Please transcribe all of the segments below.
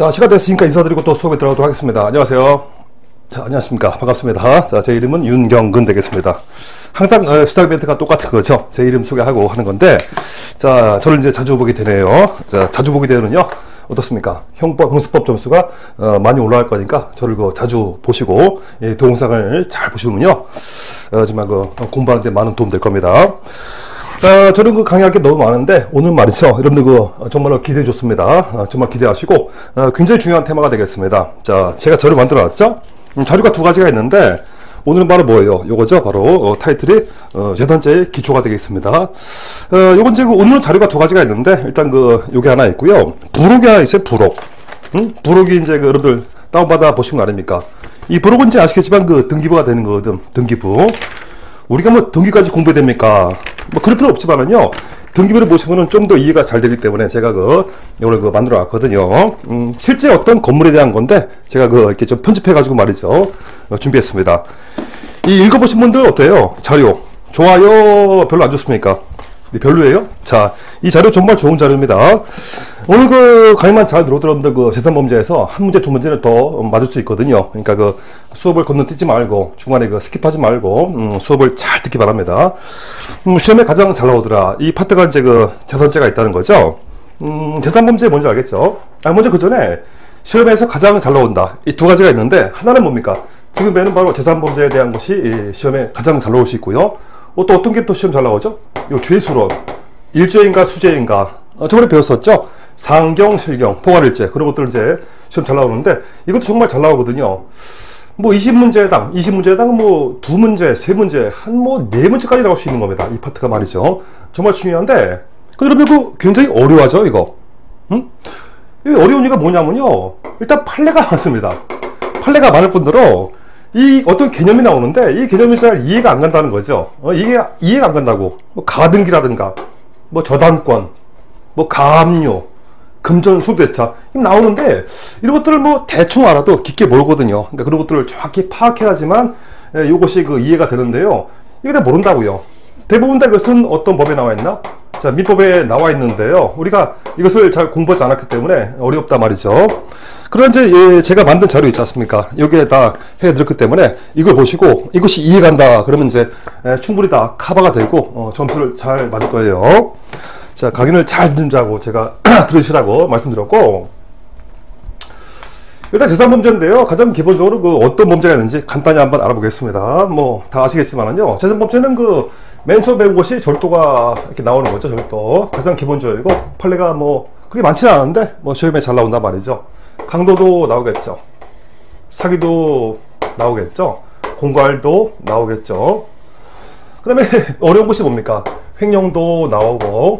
자, 시간 됐으니까 인사드리고 또 수업에 들어가도록 하겠습니다. 안녕하세요. 자, 안녕하십니까. 반갑습니다. 자, 제 이름은 윤경근 되겠습니다. 항상 시작 멘트가 똑같은 거죠. 제 이름 소개하고 하는 건데, 자, 저를 이제 자주 보게 되네요. 자, 자주 보게 되면요. 어떻습니까? 형수법 점수가 많이 올라갈 거니까 저를 자주 보시고 동영상을 잘 보시면요. 정말 공부하는 데 많은 도움 될 겁니다. 저는 강의할 게 너무 많은데 오늘 말이죠. 여러분들 정말로 기대해 줬습니다. 정말 기대하시고 굉장히 중요한 테마가 되겠습니다. 자, 제가 자료 만들어 놨죠. 자료가 두 가지가 있는데 오늘은 바로 뭐예요? 요거죠. 바로 타이틀이 재산제의 기초가 되겠습니다. 요건 이제 오늘은 자료가 두 가지가 있는데 일단 요게 하나 있고요. 부록이 하나 있어요. 부록. 부록이 이제 여러분들 다운받아 보신 거 아닙니까? 이 부록은 이제 아시겠지만 등기부가 되는 거거든. 등기부. 우리가 뭐 등기까지 공부해야 됩니까? 뭐 그럴 필요 없지만은요. 등기부를 보시면은 좀 더 이해가 잘 되기 때문에 제가 이걸 만들어 놨거든요. 실제 어떤 건물에 대한 건데 제가 이렇게 좀 편집해 가지고 말이죠. 준비했습니다. 이 읽어보신 분들 어때요? 자료 좋아요 별로 안 좋습니까? 네, 별로예요? 자, 이 자료 정말 좋은 자료입니다. 오늘 강의만 잘 들어오더라도 재산범죄에서 한 문제 두 문제는 더 맞을 수 있거든요. 그러니까 수업을 건너뛰지 말고 중간에 스킵하지 말고 수업을 잘 듣기 바랍니다. 시험에 가장 잘 나오더라. 이 파트가 이제 재산죄가 있다는 거죠. 재산범죄 뭔지 알겠죠? 먼저 그 전에 시험에서 가장 잘 나온다. 이 두 가지가 있는데 하나는 뭡니까? 지금 배는 바로 재산범죄에 대한 것이 시험에 가장 잘 나올 수 있고요. 또 어떤 게 또 시험 잘 나오죠? 요 죄수론, 일죄인가 수죄인가 저번에 배웠었죠? 상경, 실경, 포괄일죄 그런 것들 이제 시험 잘 나오는데 이것도 정말 잘 나오거든요. 뭐 20문제당 뭐 두 문제, 세 문제, 한 뭐 네 문제까지 나올 수 있는 겁니다. 이 파트가 말이죠. 정말 중요한데 여러분 굉장히 어려워하죠 이거. 이 어려운 이유가 뭐냐면요. 일단 판례가 많습니다. 판례가 많을 뿐더러 이 어떤 개념이 나오는데 이 개념이 잘 이해가 안 간다는 거죠. 이게 이해가 안 간다고. 뭐 가등기라든가 뭐 저당권, 뭐 가압류, 금전수대차 나오는데 이런 것들을 뭐 대충 알아도 깊게 모르거든요. 그러니까 그런 것들을 정확히 파악해야지만 이것이 이해가 되는데요. 이게 다 모른다고요. 대부분 다 이것은 어떤 법에 나와 있나? 자, 민법에 나와 있는데요. 우리가 이것을 잘 공부하지 않았기 때문에 어렵다 말이죠. 그런 이제 제가 만든 자료 있지 않습니까? 여기에 다 해드렸기 때문에 이걸 보시고 이것이 이해간다 그러면 이제 충분히 다 커버가 되고 점수를 잘 맞을 거예요. 자, 강의를 잘 듣자고 제가 들으시라고 말씀드렸고, 일단 재산범죄인데요. 가장 기본적으로 어떤 범죄가 있는지 간단히 한번 알아보겠습니다. 뭐 다 아시겠지만은요. 재산범죄는 맨 처음 배운 것이 절도가 이렇게 나오는 거죠. 절도 가장 기본적이고 판례가 뭐 그게 많지는 않은데 뭐 시험에 잘 나온단 말이죠. 강도도 나오겠죠. 사기도 나오겠죠. 공갈도 나오겠죠. 그 다음에 어려운 것이 뭡니까? 횡령도 나오고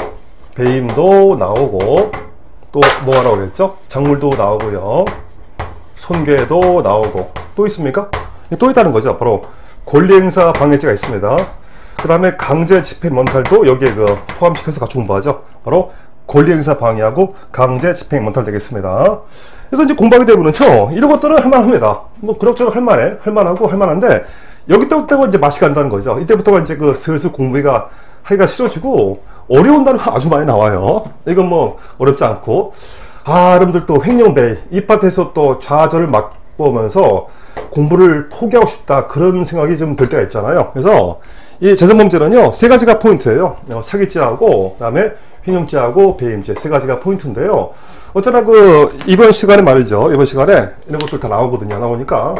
배임도 나오고 또 뭐가 나오겠죠? 작물도 나오고요. 손괴도 나오고 또 있습니까? 또 있다는 거죠. 바로 권리행사 방해죄가 있습니다. 그 다음에 강제 집행 멘탈도 여기에 포함시켜서 같이 공부하죠. 바로 권리행사 방해하고 강제 집행 멘탈 되겠습니다. 그래서 이제 공부하게 되면은요, 이런 것들은 할만합니다. 뭐 그럭저럭 할만한데 여기부터 이제 맛이 간다는 거죠. 이때부터가 이제 슬슬 공부가 하기가 싫어지고 어려운 단어가 아주 많이 나와요. 이건 뭐 어렵지 않고, 여러분들 또 횡령배 이 파트에서 또 좌절을 맛보면서 공부를 포기하고 싶다 그런 생각이 좀 들 때가 있잖아요. 그래서 이 재산범죄는요 세 가지가 포인트예요. 사기죄하고 그다음에 횡령죄하고 배임죄 세 가지가 포인트인데요. 어쩌나 이번 시간에 말이죠. 이번 시간에 이런 것들 다 나오거든요. 나오니까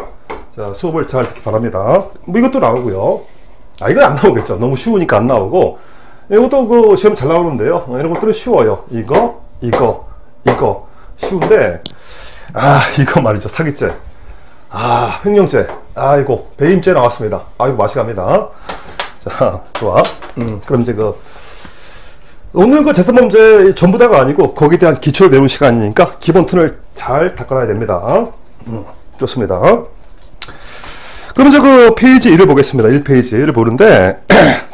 자, 수업을 잘 듣기 바랍니다. 뭐 이것도 나오고요. 이건 안 나오겠죠. 너무 쉬우니까 안 나오고, 이것도 시험 잘 나오는데요. 이런 것들은 쉬워요. 이거 쉬운데 이거 말이죠. 사기죄, 횡령죄, 이거 배임죄 나왔습니다. 이거 맛이 갑니다. 자, 좋아. 그럼 이제 오늘 재산범죄 전부 다가 아니고 거기에 대한 기초를 배우는 시간이니까 기본 튼을 잘 닦아놔야 됩니다. 좋습니다. 그럼 이제 페이지 1을 보겠습니다. 1페이지를 보는데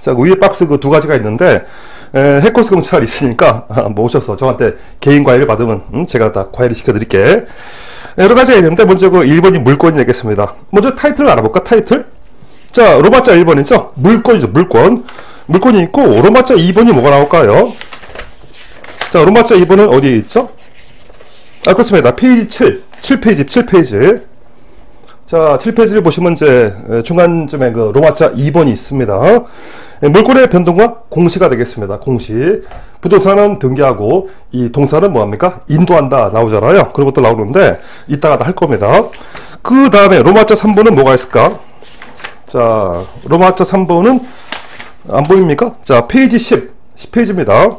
자, 위에 박스 두 가지가 있는데 해커스 경찰 있으니까 뭐 오셔서 저한테 개인 과외를 받으면 제가 다 과외를 시켜드릴게. 여러 가지가 있는데 먼저 1번이 물건이 되겠습니다. 먼저 타이틀을 알아볼까? 타이틀. 자, 로마자 1번이죠. 물건이죠. 물건이 있고 로마자 2번이 뭐가 나올까요? 자, 로마자 2번은 어디에 있죠? 그렇습니다. 페이지 7페이지. 자, 7페이지를 보시면 이제 중간쯤에 그 로마자 2번이 있습니다. 물권의 변동과 공시가 되겠습니다. 공시. 부동산은 등기하고 이 동사는 뭐합니까? 인도한다 나오잖아요. 그런 것도 나오는데 이따가 다 할 겁니다. 그 다음에 로마자 3번은 뭐가 있을까? 자, 로마자 3번은 안 보입니까? 자, 페이지 10페이지입니다.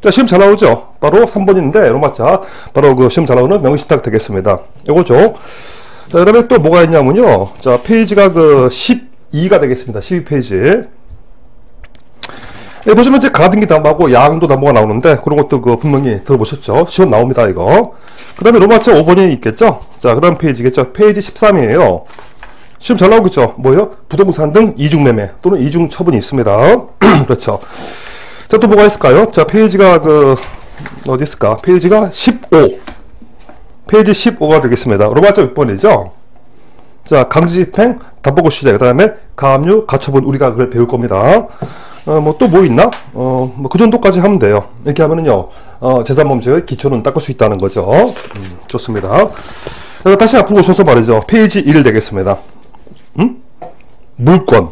자, 시험 잘 나오죠? 바로 3번인데 로마자 바로 그 시험 잘 나오는 명시탁 되겠습니다. 요거죠. 자, 그다음에 또 뭐가 있냐면요. 자, 페이지가 그 12가 되겠습니다. 12페이지. 예, 보시면 이제 가등기 담보하고 양도 담보가 나오는데 그런 것도 그 분명히 들어보셨죠? 시험 나옵니다, 이거. 그 다음에 로마자 5번이 있겠죠? 자, 그 다음 페이지겠죠? 페이지 13이에요. 시험 잘 나오겠죠? 뭐예요? 부동산 등 이중매매 또는 이중처분이 있습니다. 그렇죠. 자, 또 뭐가 있을까요? 자, 페이지가 그 어디 있을까? 페이지가 15. 페이지 15가 되겠습니다. 로마자 6번이죠. 자, 강제집행, 담보고시제, 그 다음에 가압류, 가처분 우리가 그걸 배울 겁니다. 뭐 또 뭐 있나? 뭐 그 정도까지 하면 돼요. 이렇게 하면은요, 재산범죄의 기초는 닦을 수 있다는 거죠. 좋습니다. 다시 앞으로 오셔서 말이죠. 페이지 1 되겠습니다. 물권.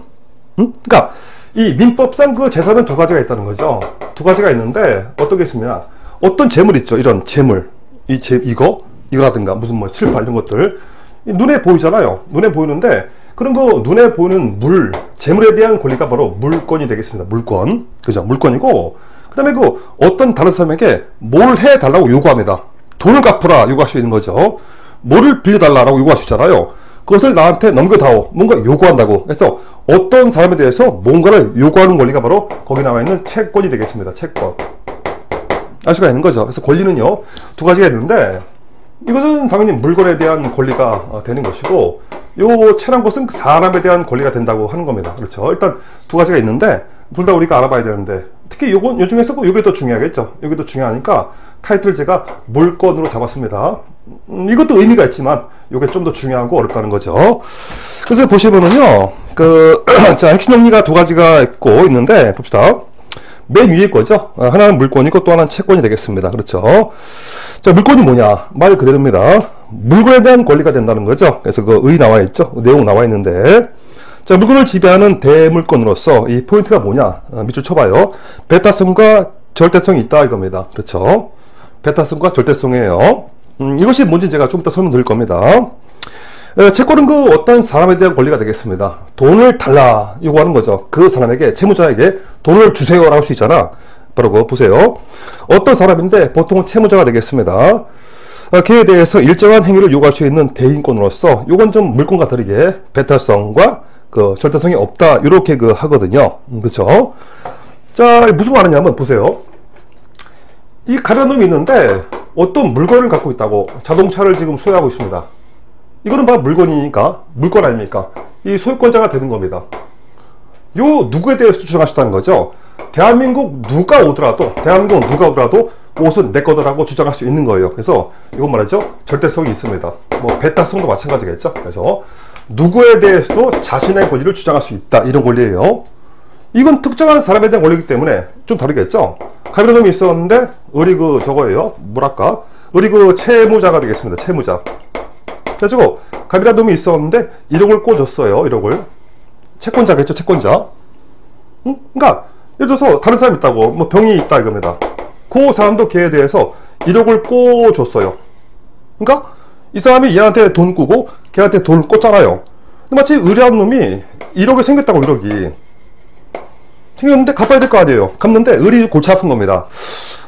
그러니까 이 민법상 그 재산은 두 가지가 있다는 거죠. 두 가지가 있는데 어떤 게 있으냐? 어떤 재물 있죠. 이런 재물, 이거라든가 무슨 뭐 칠판 이런 것들 눈에 보이잖아요. 눈에 보이는데 그런 거 눈에 보이는 재물에 대한 권리가 바로 물권이 되겠습니다. 물권, 그죠? 물권이고 그 다음에 그 어떤 다른 사람에게 뭘 해달라고 요구합니다. 돈을 갚으라 요구할 수 있는 거죠. 뭐를 빌려달라고 요구할 수 있잖아요. 그것을 나한테 넘겨다오. 뭔가 요구한다고. 그래서 어떤 사람에 대해서 뭔가를 요구하는 권리가 바로 거기 나와 있는 채권이 되겠습니다. 채권. 알 수가 있는 거죠. 그래서 권리는요, 두 가지가 있는데, 이것은 당연히 물건에 대한 권리가 되는 것이고, 요 채란 것은 사람에 대한 권리가 된다고 하는 겁니다. 그렇죠. 일단 두 가지가 있는데, 둘 다 우리가 알아봐야 되는데, 특히 요 중에서 요게 더 중요하겠죠. 요게 더 중요하니까, 타이틀을 제가 물건으로 잡았습니다. 이것도 의미가 있지만 이게 좀 더 중요하고 어렵다는 거죠. 그래서 보시면은요, 자, 핵심 정리가 두 가지가 있는데 봅시다. 맨 위에 거죠. 하나는 물권이고 또 하나는 채권이 되겠습니다. 그렇죠. 자, 물권이 뭐냐? 말 그대로입니다. 물건에 대한 권리가 된다는 거죠. 그래서 그 의 나와 있죠. 내용 나와 있는데, 자, 물건을 지배하는 대물건으로서 이 포인트가 뭐냐? 밑줄 쳐봐요. 배타성과 절대성이 있다 이겁니다. 그렇죠. 배타성과 절대성이에요. 이것이 뭔지 제가 좀 이따 설명드릴 겁니다. 채권은 그 어떤 사람에 대한 권리가 되겠습니다. 돈을 달라 요구하는 거죠. 그 사람에게, 채무자에게 돈을 주세요라고 할 수 있잖아. 바로 그거 보세요. 어떤 사람인데 보통은 채무자가 되겠습니다. 그에 대해서 일정한 행위를 요구할 수 있는 대인권으로서 요건 좀 물권과 다르게 배타성과 그 절대성이 없다 이렇게 하거든요. 그렇죠. 자, 무슨 말이냐면 보세요. 이 가련한 놈이 있는데 어떤 물건을 갖고 있다고. 자동차를 지금 소유하고 있습니다. 이거는 바로 물건이니까 물건 아닙니까? 이 소유권자가 되는 겁니다. 요 누구에 대해서 주장하셨다는 거죠. 대한민국 누가 오더라도 옷은 내 거더라고 주장할 수 있는 거예요. 그래서 이건 말이죠, 절대성이 있습니다. 뭐 배타성도 마찬가지겠죠. 그래서 누구에 대해서도 자신의 권리를 주장할 수 있다, 이런 권리예요. 이건 특정한 사람에 대한 권리이기 때문에 좀 다르겠죠. 가련한 놈이 있었는데 우리 저거예요. 뭐랄까? 우리 채무자가 되겠습니다. 채무자. 그래가지고 가련한 놈이 있었는데 1억을 꿔줬어요. 1억을. 채권자겠죠. 채권자. 그러니까 예를 들어서 다른 사람이 있다고, 뭐 병이 있다 이겁니다. 그 사람도 걔에 대해서 1억을 꿔줬어요. 그러니까 이 사람이 얘한테 돈 꾸고 걔한테 돈을 꿨잖아요. 근데 마치 의뢰한 놈이 1억이 생겼다고. 1억이 생겼는데 갚아야 될 거 아니에요. 갚는데 을이 골치 아픈 겁니다.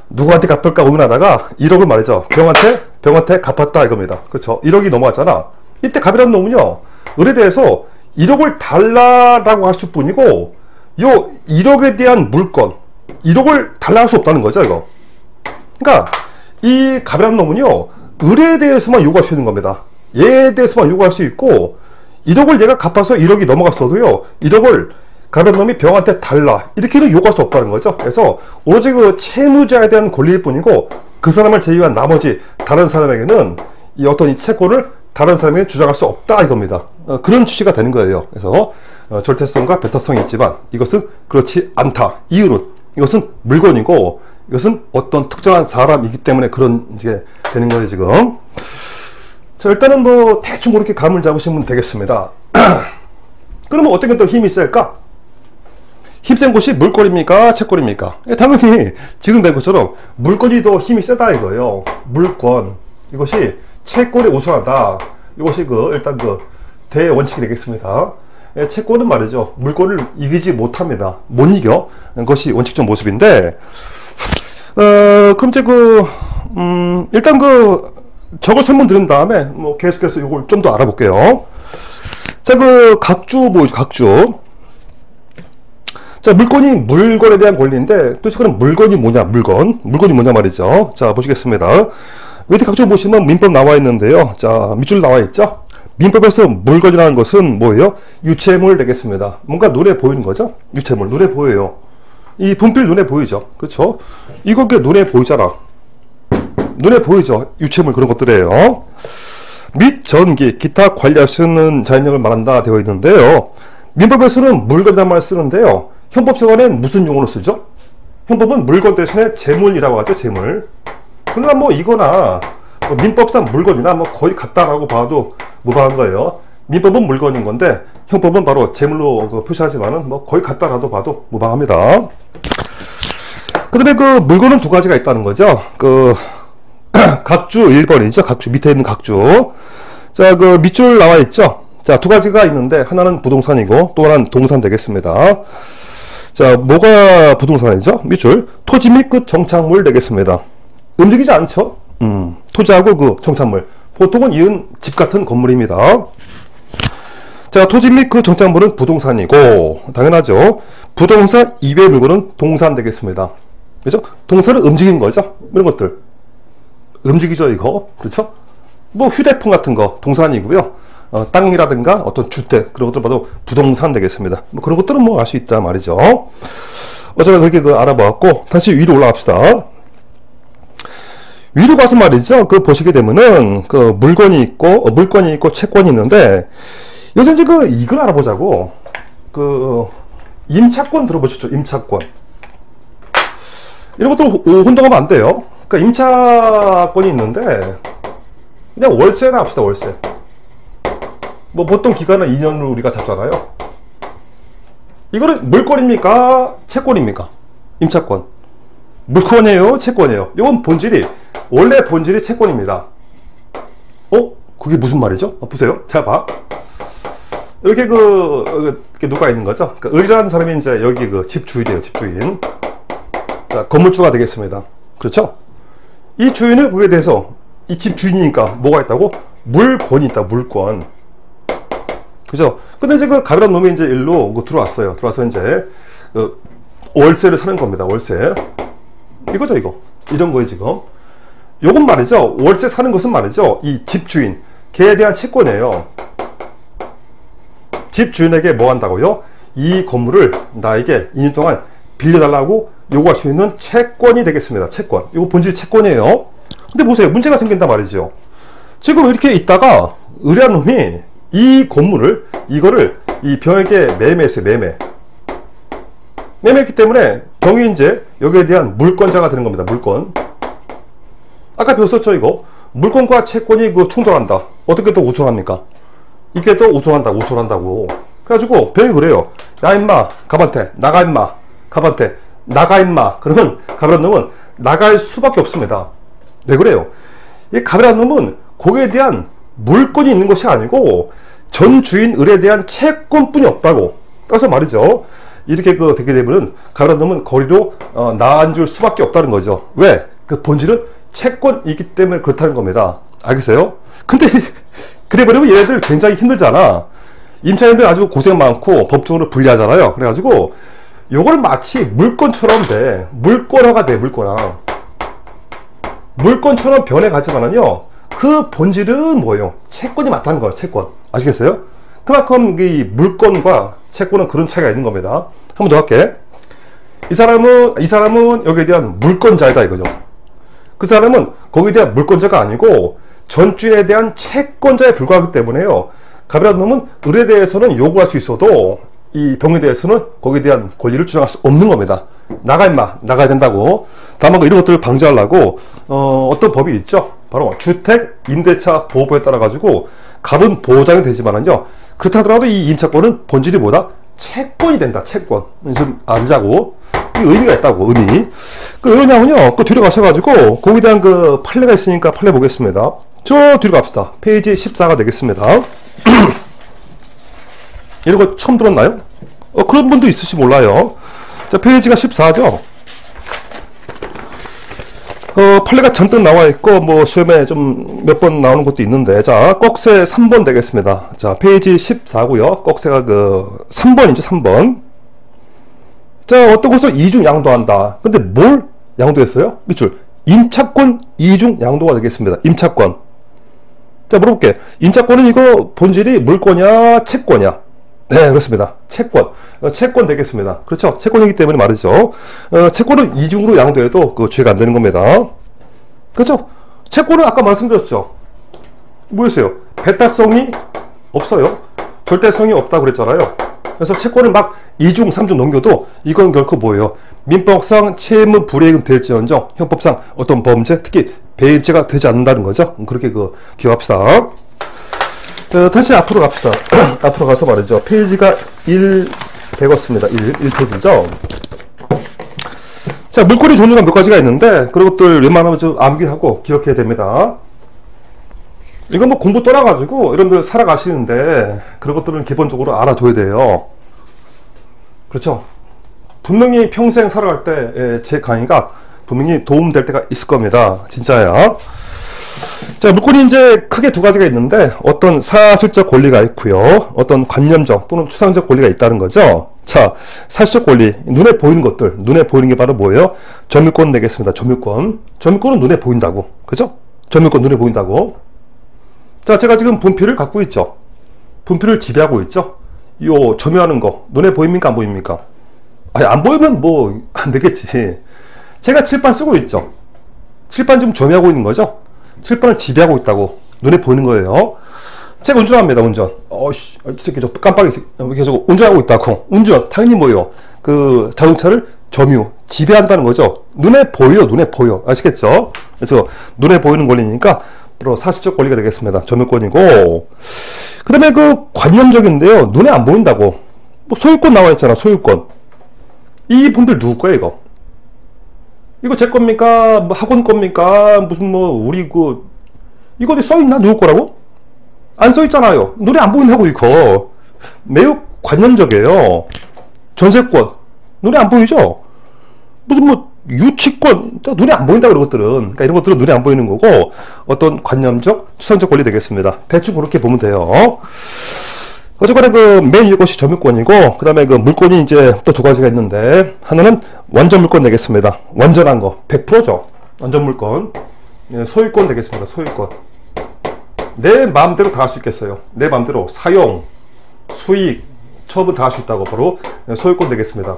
누구한테 갚을까 고민하다가 1억을 말이죠, 병한테 갚았다 이겁니다. 그렇죠. 1억이 넘어갔잖아. 이때 갑이라는 놈은요, 을에 대해서 1억을 달라라고 할 수뿐이고, 요 1억에 대한 물건 1억을 달라 할 수 없다는 거죠, 이거. 그러니까 이 갑이라는 놈은요, 을에 대해서만 요구할 수 있는 겁니다. 얘에 대해서만 요구할 수 있고, 1억을 얘가 갚아서 1억이 넘어갔어도요, 1억을 가련한 놈이 병한테 달라 이렇게는 요구할 수 없다는 거죠. 그래서 오로지 채무자에 대한 권리일 뿐이고, 그 사람을 제외한 나머지 다른 사람에게는 이 어떤 이 채권을 다른 사람이 주장할 수 없다 이겁니다. 그런 취지가 되는 거예요. 그래서 절대성과 배타성이 있지만 이것은 그렇지 않다. 이유는 이것은 물건이고 이것은 어떤 특정한 사람이기 때문에 그런 게 되는 거예요, 지금. 자, 일단은 뭐 대충 그렇게 감을 잡으시면 되겠습니다. 그러면 어떤 게 더 힘이 셀까? 힘센 곳이 물건입니까? 채권입니까? 당연히 지금 된 것처럼 물건이 더 힘이 세다 이거예요. 물건. 이것이 채권에 우선하다. 이것이 일단 대원칙이 되겠습니다. 채권은 말이죠. 물건을 이기지 못합니다. 못 이겨. 그것이 원칙적 모습인데, 그럼 이제 일단 저걸 설명 드린 다음에, 뭐, 계속해서 이걸 좀 더 알아볼게요. 자, 각주 보이죠, 각주. 자, 물건이 물건에 대한 권리인데, 도대체 그럼 물건이 뭐냐, 물건이 뭐냐 말이죠. 자, 보시겠습니다. 밑에 각주 보시면 민법 나와 있는데요. 자, 밑줄 나와 있죠? 민법에서 물건이라는 것은 뭐예요? 유체물 되겠습니다. 뭔가 눈에 보이는 거죠? 유체물, 눈에 보여요. 이 분필 눈에 보이죠? 그렇죠? 이거 눈에 보이잖아. 눈에 보이죠? 유체물 그런 것들이에요. 및 전기, 기타 관리할 수 있는 자연력을 말한다 되어 있는데요. 민법에서는 물건이라는 말을 쓰는데요. 형법생활엔 무슨 용어로 쓰죠? 형법은 물건 대신에 재물이라고 하죠. 재물. 그러나 뭐 이거나 민법상 물건이나 뭐 거의 같다라고 봐도 무방한 거예요. 민법은 물건인 건데 형법은 바로 재물로 표시하지만은 뭐 거의 같다라도 봐도 무방합니다. 그 다음에 물건은 두 가지가 있다는 거죠. 각주 1번이죠. 각주 밑에 있는 각주. 자, 밑줄 나와 있죠. 자, 두 가지가 있는데 하나는 부동산이고 또 하나는 동산 되겠습니다. 자, 뭐가 부동산이죠? 밑줄. 토지 및 정착물 되겠습니다. 움직이지 않죠? 토지하고 정착물. 보통은 이은 집 같은 건물입니다. 자, 토지 및 정착물은 부동산이고, 당연하죠. 부동산 이외의 물건은 동산 되겠습니다. 그죠? 동산은 움직이는 거죠? 이런 것들. 움직이죠, 이거. 그렇죠? 뭐, 휴대폰 같은 거, 동산이고요. 땅이라든가 어떤 주택, 그런 것들 봐도 부동산 되겠습니다. 뭐, 그런 것들은 뭐, 알 수 있다 말이죠. 어쨌든 그렇게 알아보았고, 다시 위로 올라갑시다. 위로 가서 말이죠. 보시게 되면은, 물건이 있고, 채권이 있는데, 요새 이제 이걸 알아보자고. 임차권 들어보셨죠? 임차권. 이런 것도 혼동하면 안 돼요. 그러니까 임차권이 있는데, 그냥 월세나 합시다, 월세. 뭐, 보통 기간은 2년으로 우리가 잡잖아요. 이거는 물건입니까? 채권입니까? 임차권. 물건이에요? 채권이에요? 이건 원래 본질이 채권입니다. 그게 무슨 말이죠? 보세요. 자, 봐. 이렇게 이렇게 누가 있는 거죠? 을이라는 사람이 이제 여기 집주인이에요, 집주인. 자, 건물주가 되겠습니다. 그렇죠? 이 주인은 그에 대해서 이 집주인이니까 뭐가 있다고? 물권이 있다, 물권. 그죠? 근데 이제 가벼운 놈이 이제 일로 들어왔어요. 들어와서 이제 월세를 사는 겁니다, 월세. 이거죠, 이거. 이런 거예요, 지금. 요건 말이죠. 월세 사는 것은 말이죠. 이 집주인, 걔에 대한 채권이에요. 집주인에게 뭐 한다고요? 이 건물을 나에게 2년 동안 빌려달라고 요구할 수 있는 채권이 되겠습니다. 채권. 이거 본질이 채권이에요. 근데 보세요. 문제가 생긴단 말이죠. 지금 이렇게 있다가 의뢰한 놈이 이 건물을, 이거를 이 병에게 매매했어요. 매매했기 때문에 병이 이제 여기에 대한 물권자가 되는 겁니다. 물권. 아까 배웠었죠, 이거. 물권과 채권이 충돌한다. 어떻게 또 우선합니까? 이게 또 우선한다고. 그래가지고 병이 그래요. 야, 임마, 가반테. 나가, 임마. 가반테. 나가, 임마. 그러면 가브란 놈은 나갈 수밖에 없습니다. 왜 그래요? 이 가브란 놈은 거기에 대한 물건이 있는 것이 아니고 전 주인 을에 대한 채권뿐이 없다고. 따라서 말이죠. 이렇게 되게 되면은 가브란 놈은 거리로 나앉을 수밖에 없다는 거죠. 왜? 본질은 채권이기 때문에 그렇다는 겁니다. 알겠어요? 근데 그래버리면 얘네들 굉장히 힘들잖아. 임차인들 아주 고생 많고 법적으로 불리하잖아요. 그래가지고 요걸 마치 물건처럼 돼. 물권화가 돼. 물건처럼 변해가지만은요, 그 본질은 뭐예요? 채권이 맞다는 거예요. 채권. 아시겠어요? 그만큼 이 물건과 채권은 그런 차이가 있는 겁니다. 한 번 더 할게. 이 사람은 여기에 대한 물권자이다 이거죠. 그 사람은 거기에 대한 물권자가 아니고 전주인에 대한 채권자에 불과하기 때문에요. 가비란 놈은 을에 대해서는 요구할 수 있어도 이 병에 대해서는 거기에 대한 권리를 주장할 수 없는 겁니다. 나가 임마, 나가야 된다고. 다만 이런 것들을 방지하려고 어떤 법이 있죠. 바로 주택 임대차 보호법에 따라 가지고 값은 보장이 되지만은요, 그렇다 하더라도 이 임차권은 본질이 뭐다? 채권이 된다. 채권. 좀 알자고. 이 의미가 있다고. 의미. 그 왜냐면요, 그 뒤로 가셔가지고 거기에 대한 그 판례가 있으니까 판례 보겠습니다. 저 뒤로 갑시다. 페이지 14가 되겠습니다. 이런 거 처음 들었나요? 그런 분도 있을지 몰라요. 자, 페이지가 14죠. 판례가 잔뜩 나와 있고, 뭐, 시험에 좀 몇 번 나오는 것도 있는데, 자, 꺽쇠 3번 되겠습니다. 자, 페이지 14고요. 꺽쇠가 3번이죠, 3번. 자, 어떤 것을 이중 양도한다. 근데 뭘 양도했어요? 밑줄. 임차권 이중 양도가 되겠습니다. 임차권. 자, 물어볼게. 임차권은 이거 본질이 물권이야, 채권이야? 네, 그렇습니다. 채권. 채권 되겠습니다. 그렇죠. 채권이기 때문에 말이죠. 채권은 이중으로 양도해도 그 죄가 안 되는 겁니다. 그렇죠. 채권은 아까 말씀드렸죠. 뭐였어요? 배타성이 없어요. 절대성이 없다고 그랬잖아요. 그래서 채권을 막 2중, 3중 넘겨도 이건 결코 뭐예요? 민법상 채무 불이익은 될지언정 형법상 어떤 범죄, 특히 배임죄가 되지 않는다는 거죠. 그렇게 기억합시다. 다시 앞으로 갑시다. 앞으로 가서 말이죠. 페이지가 1 되었습니다. 1페이지죠. 자, 물권의 종류가 몇 가지가 있는데, 그런 것들 웬만하면 좀 암기하고 기억해야 됩니다. 이건 뭐 공부 떠나가지고 여러분들 살아가시는데, 그런 것들은 기본적으로 알아둬야 돼요. 그렇죠? 분명히 평생 살아갈 때 제 강의가 분명히 도움될 때가 있을 겁니다. 진짜야. 자, 물권이 이제 크게 두 가지가 있는데, 어떤 사실적 권리가 있고요, 어떤 관념적 또는 추상적 권리가 있다는 거죠. 자, 사실적 권리, 눈에 보이는 것들, 눈에 보이는 게 바로 뭐예요? 점유권 되겠습니다. 점유권. 점유권은 눈에 보인다고. 그죠? 점유권 눈에 보인다고. 자, 제가 지금 분필을 갖고 있죠. 분필을 지배하고 있죠. 요 점유하는 거 눈에 보입니까? 안 보입니까? 아니, 안 보이면 뭐 안 되겠지. 제가 칠판 쓰고 있죠. 칠판 지금 점유하고 있는 거죠. 칠판을 지배하고 있다고. 눈에 보이는 거예요. 제가 운전합니다. 운전. 이 새끼 저 깜빡이 계속 운전하고 있다고. 운전 당연히 뭐예요? 그 자동차를 점유, 지배한다는 거죠. 눈에 보여. 눈에 보여. 아시겠죠? 그래서 눈에 보이는 권리니까 바로 사실적 권리가 되겠습니다. 점유권이고, 그 다음에 그 관념적인데요. 눈에 안 보인다고. 뭐 소유권 나와 있잖아. 소유권. 이 분들 누구 거예요, 이거? 이거 제 겁니까? 뭐 학원 겁니까? 무슨 뭐 우리 이거 어디 써있나? 누구 거라고? 안 써있잖아요. 눈에 안 보인다고. 이거 매우 관념적이에요. 전세권 눈에 안 보이죠? 무슨 뭐 유치권 눈에 안 보인다, 그런 것들은. 그러니까 이런 것들은 눈에 안 보이는 거고, 어떤 관념적 추상적 권리 되겠습니다. 대충 그렇게 보면 돼요. 어쨌거나 맨 위에 것이 점유권이고, 그 다음에 물권이 이제 또 두 가지가 있는데, 하나는 완전 물권 되겠습니다. 완전한 거 100%죠. 완전 물권. 소유권 되겠습니다. 소유권. 내 마음대로 다 할 수 있겠어요. 내 마음대로 사용, 수익, 처분 다 할 수 있다고. 바로 소유권 되겠습니다.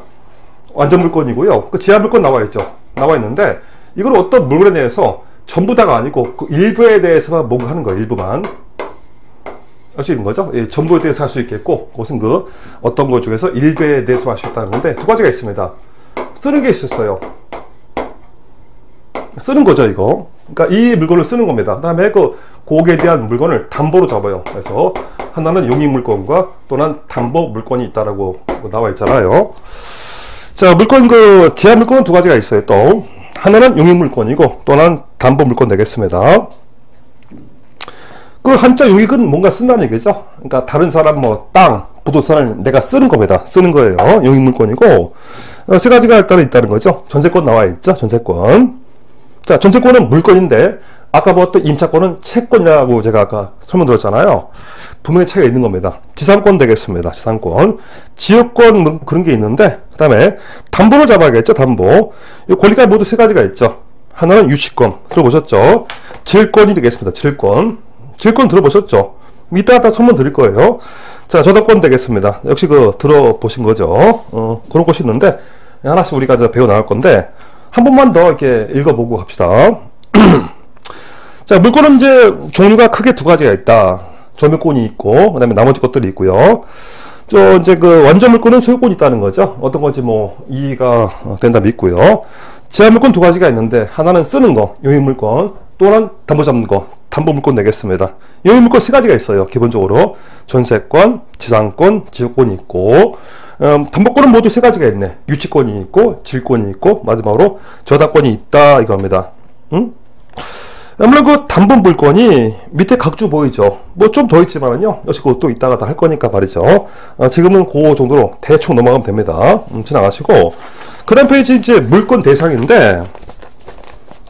완전 물권이고요. 그 지하 물권 나와 있죠. 나와 있는데, 이걸 어떤 물건에 대해서 전부 다가 아니고 그 일부에 대해서만 뭔가 하는 거예요. 일부만 할 수 있는 거죠. 예, 전부에 대해서 할 수 있겠고, 그것은 어떤 것 중에서 일부에 대해서 할 수 있다는 건데, 두 가지가 있습니다. 쓰는 게 있었어요. 쓰는 거죠, 이거. 그러니까 이 물건을 쓰는 겁니다. 그 다음에 곡에 대한 물건을 담보로 잡아요. 그래서 하나는 용익 물건과 또는 담보 물건이 있다라고 나와 있잖아요. 자, 물건 지하 물건은 두 가지가 있어요. 또 하나는 용익 물건이고, 또 하나는 담보 물건 되겠습니다. 한자 용익은 뭔가 쓴다는 얘기죠. 그러니까 다른 사람 땅, 부동산을 내가 쓰는 겁니다. 쓰는 거예요. 용익 물건이고, 세 가지가 일단은 있다는 거죠. 전세권 나와 있죠. 전세권. 자, 전세권은 물건인데, 아까 보았던 임차권은 채권이라고 제가 아까 설명드렸잖아요. 분명히 차이가 있는 겁니다. 지상권 되겠습니다. 지상권. 지역권 그런 게 있는데, 그 다음에 담보를 잡아야겠죠. 담보. 이 권리가 모두 세 가지가 있죠. 하나는 유치권. 들어보셨죠? 질권이 되겠습니다. 질권. 질권 들어보셨죠? 이따가 설명 드릴 거예요. 자, 저당권 되겠습니다. 역시 들어보신 거죠. 그런 것이 있는데, 하나씩 우리가 배워 나갈 건데, 한 번만 더 이렇게 읽어보고 갑시다. 자, 물권은 이제 종류가 크게 두 가지가 있다. 점유권이 있고, 그 다음에 나머지 것들이 있고요. 이제 그 완전 물건은 소유권이 있다는 거죠. 어떤 건지 뭐 이해가 된다 믿고요. 제한 물건 두 가지가 있는데, 하나는 쓰는 거, 용익 물건, 또 하나는 담보 잡는 거, 담보 물건 내겠습니다. 용익 물건 세 가지가 있어요. 기본적으로 전세권, 지상권, 지역권이 있고, 담보권은 모두 세 가지가 있네. 유치권이 있고, 질권이 있고, 마지막으로 저당권이 있다 이겁니다. 아무래도 그 담보 물건이 밑에 각주 보이죠. 뭐 좀 더 있지만은요, 역시 그것도 이따가 다 할 거니까 말이죠. 지금은 그 정도로 대충 넘어가면 됩니다. 지나가시고, 그 다음 페이지 이제 물건 대상인데,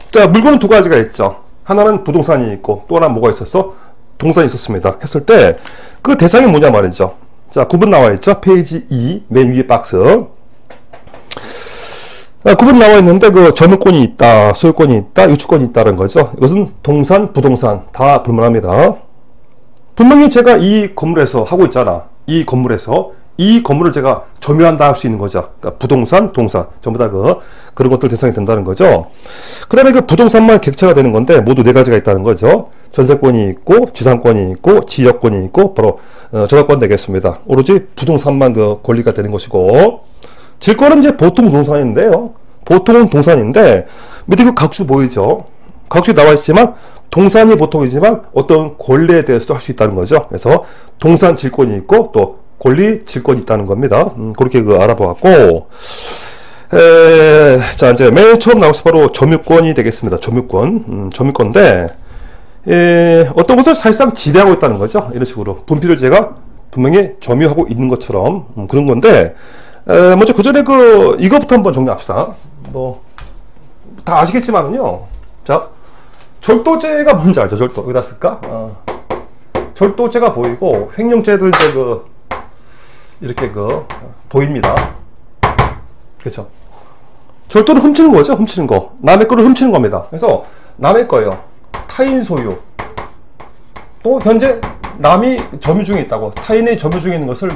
자, 물건은 두 가지가 있죠. 하나는 부동산이 있고, 또 하나 뭐가 있었어? 동산이 있었습니다. 했을 때 그 대상이 뭐냐 말이죠. 자, 구분 나와 있죠. 페이지 2 맨 위에 박스. 구분 나와 있는데, 그 점유권이 있다, 소유권이 있다, 유치권이 있다는 거죠. 이것은 동산, 부동산 다 불문합니다. 분명히 제가 이 건물에서 하고 있잖아. 이 건물에서 이 건물을 제가 점유한다 할 수 있는 거죠. 그러니까 부동산, 동산 전부 다 그런 것들 대상이 된다는 거죠. 그 다음에 그 부동산만 객체가 되는 건데, 모두 네 가지가 있다는 거죠. 전세권이 있고, 지상권이 있고, 지역권이 있고, 바로 저당권 되겠습니다. 오로지 부동산만 그 권리가 되는 것이고, 질권은 이제 보통 동산인데요. 보통은 동산인데, 밑에 그 각주 보이죠? 각주 나와 있지만, 동산이 보통이지만 어떤 권리에 대해서도 할 수 있다는 거죠. 그래서 동산 질권이 있고, 또 권리 질권이 있다는 겁니다. 그렇게 알아보았고, 자, 이제 맨 처음 나올 수 바로 점유권이 되겠습니다. 점유권. 점유권인데, 어떤 것을 사실상 지배하고 있다는 거죠. 이런 식으로. 분필을 제가 분명히 점유하고 있는 것처럼, 그런 건데, 먼저 그 전에 이거부터 한번 정리합시다. 뭐, 다 아시겠지만은요. 자, 절도죄가 뭔지 알죠? 절도. 여기다 쓸까? 절도죄가 보이고, 횡령죄도 이제 이렇게 보입니다. 그렇죠? 절도는 훔치는 거죠. 훔치는 거. 남의 거를 훔치는 겁니다. 그래서 남의 거예요. 타인 소유. 또 현재 남이 점유 중에 있다고. 타인의 점유 중에 있는 것을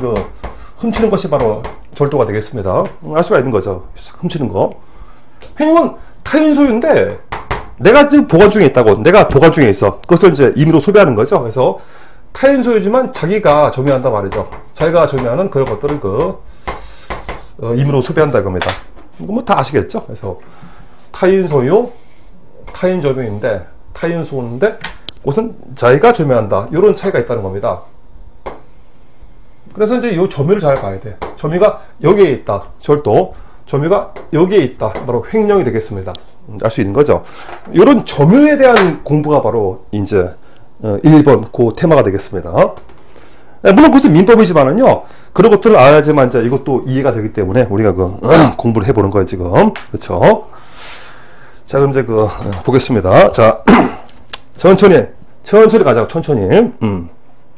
훔치는 것이 바로 절도가 되겠습니다. 알 수가 있는 거죠. 훔치는 거. 횡령은 타인 소유인데 내가 지금 보관 중에 있다고. 내가 보관 중에 있어. 그것을 이제 임의로 소비하는 거죠. 그래서 타인 소유지만 자기가 점유한다 말이죠. 자기가 점유하는 그런 것들을 임의로 소비한다 이겁니다. 이거 뭐 다 아시겠죠? 그래서 타인 소유, 타인 점유인데, 타인 소유인데, 그것은 자기가 점유한다. 이런 차이가 있다는 겁니다. 그래서 이제 이 점유를 잘 봐야 돼. 점유가 여기에 있다. 절도. 점유가 여기에 있다. 바로 횡령이 되겠습니다. 알 수 있는 거죠. 이런 점유에 대한 공부가 바로 이제 1번 그 테마가 되겠습니다. 물론 그것은 민법이지만은요, 그런 것들을 알아야지만 이제 이것도 이해가 되기 때문에 우리가 공부를 해보는 거예요, 지금. 그렇죠? 자, 그럼 이제 보겠습니다. 자, 천천히 가자고, 천천히.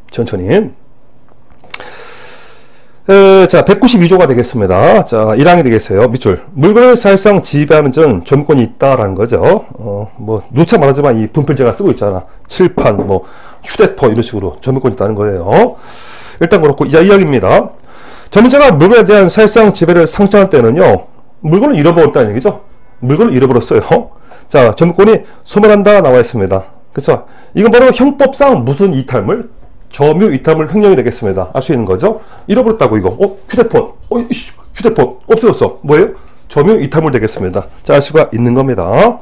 천천히. 자, 192조가 되겠습니다. 자, 1항이 되겠어요. 밑줄. 물건을 사실상 지배하는 전 점유권이 있다라는 거죠. 뭐, 누차 말하지만 이 분필 제가 쓰고 있잖아. 칠판, 뭐, 휴대폰, 이런 식으로 점유권이 있다는 거예요. 일단 그렇고, 이제 2항입니다. 점유자가 물건에 대한 사실상 지배를 상실할 때는요, 물건을 잃어버렸다는 얘기죠. 물건을 잃어버렸어요. 자, 점유권이 소멸한다 나와 있습니다. 그쵸? 이건 바로 형법상 무슨 이탈물? 점유 이탈물 횡령이 되겠습니다. 알 수 있는 거죠. 잃어버렸다고 이거. 휴대폰. 휴대폰 없어졌어. 뭐예요? 점유 이탈물 되겠습니다. 자, 알 수가 있는 겁니다.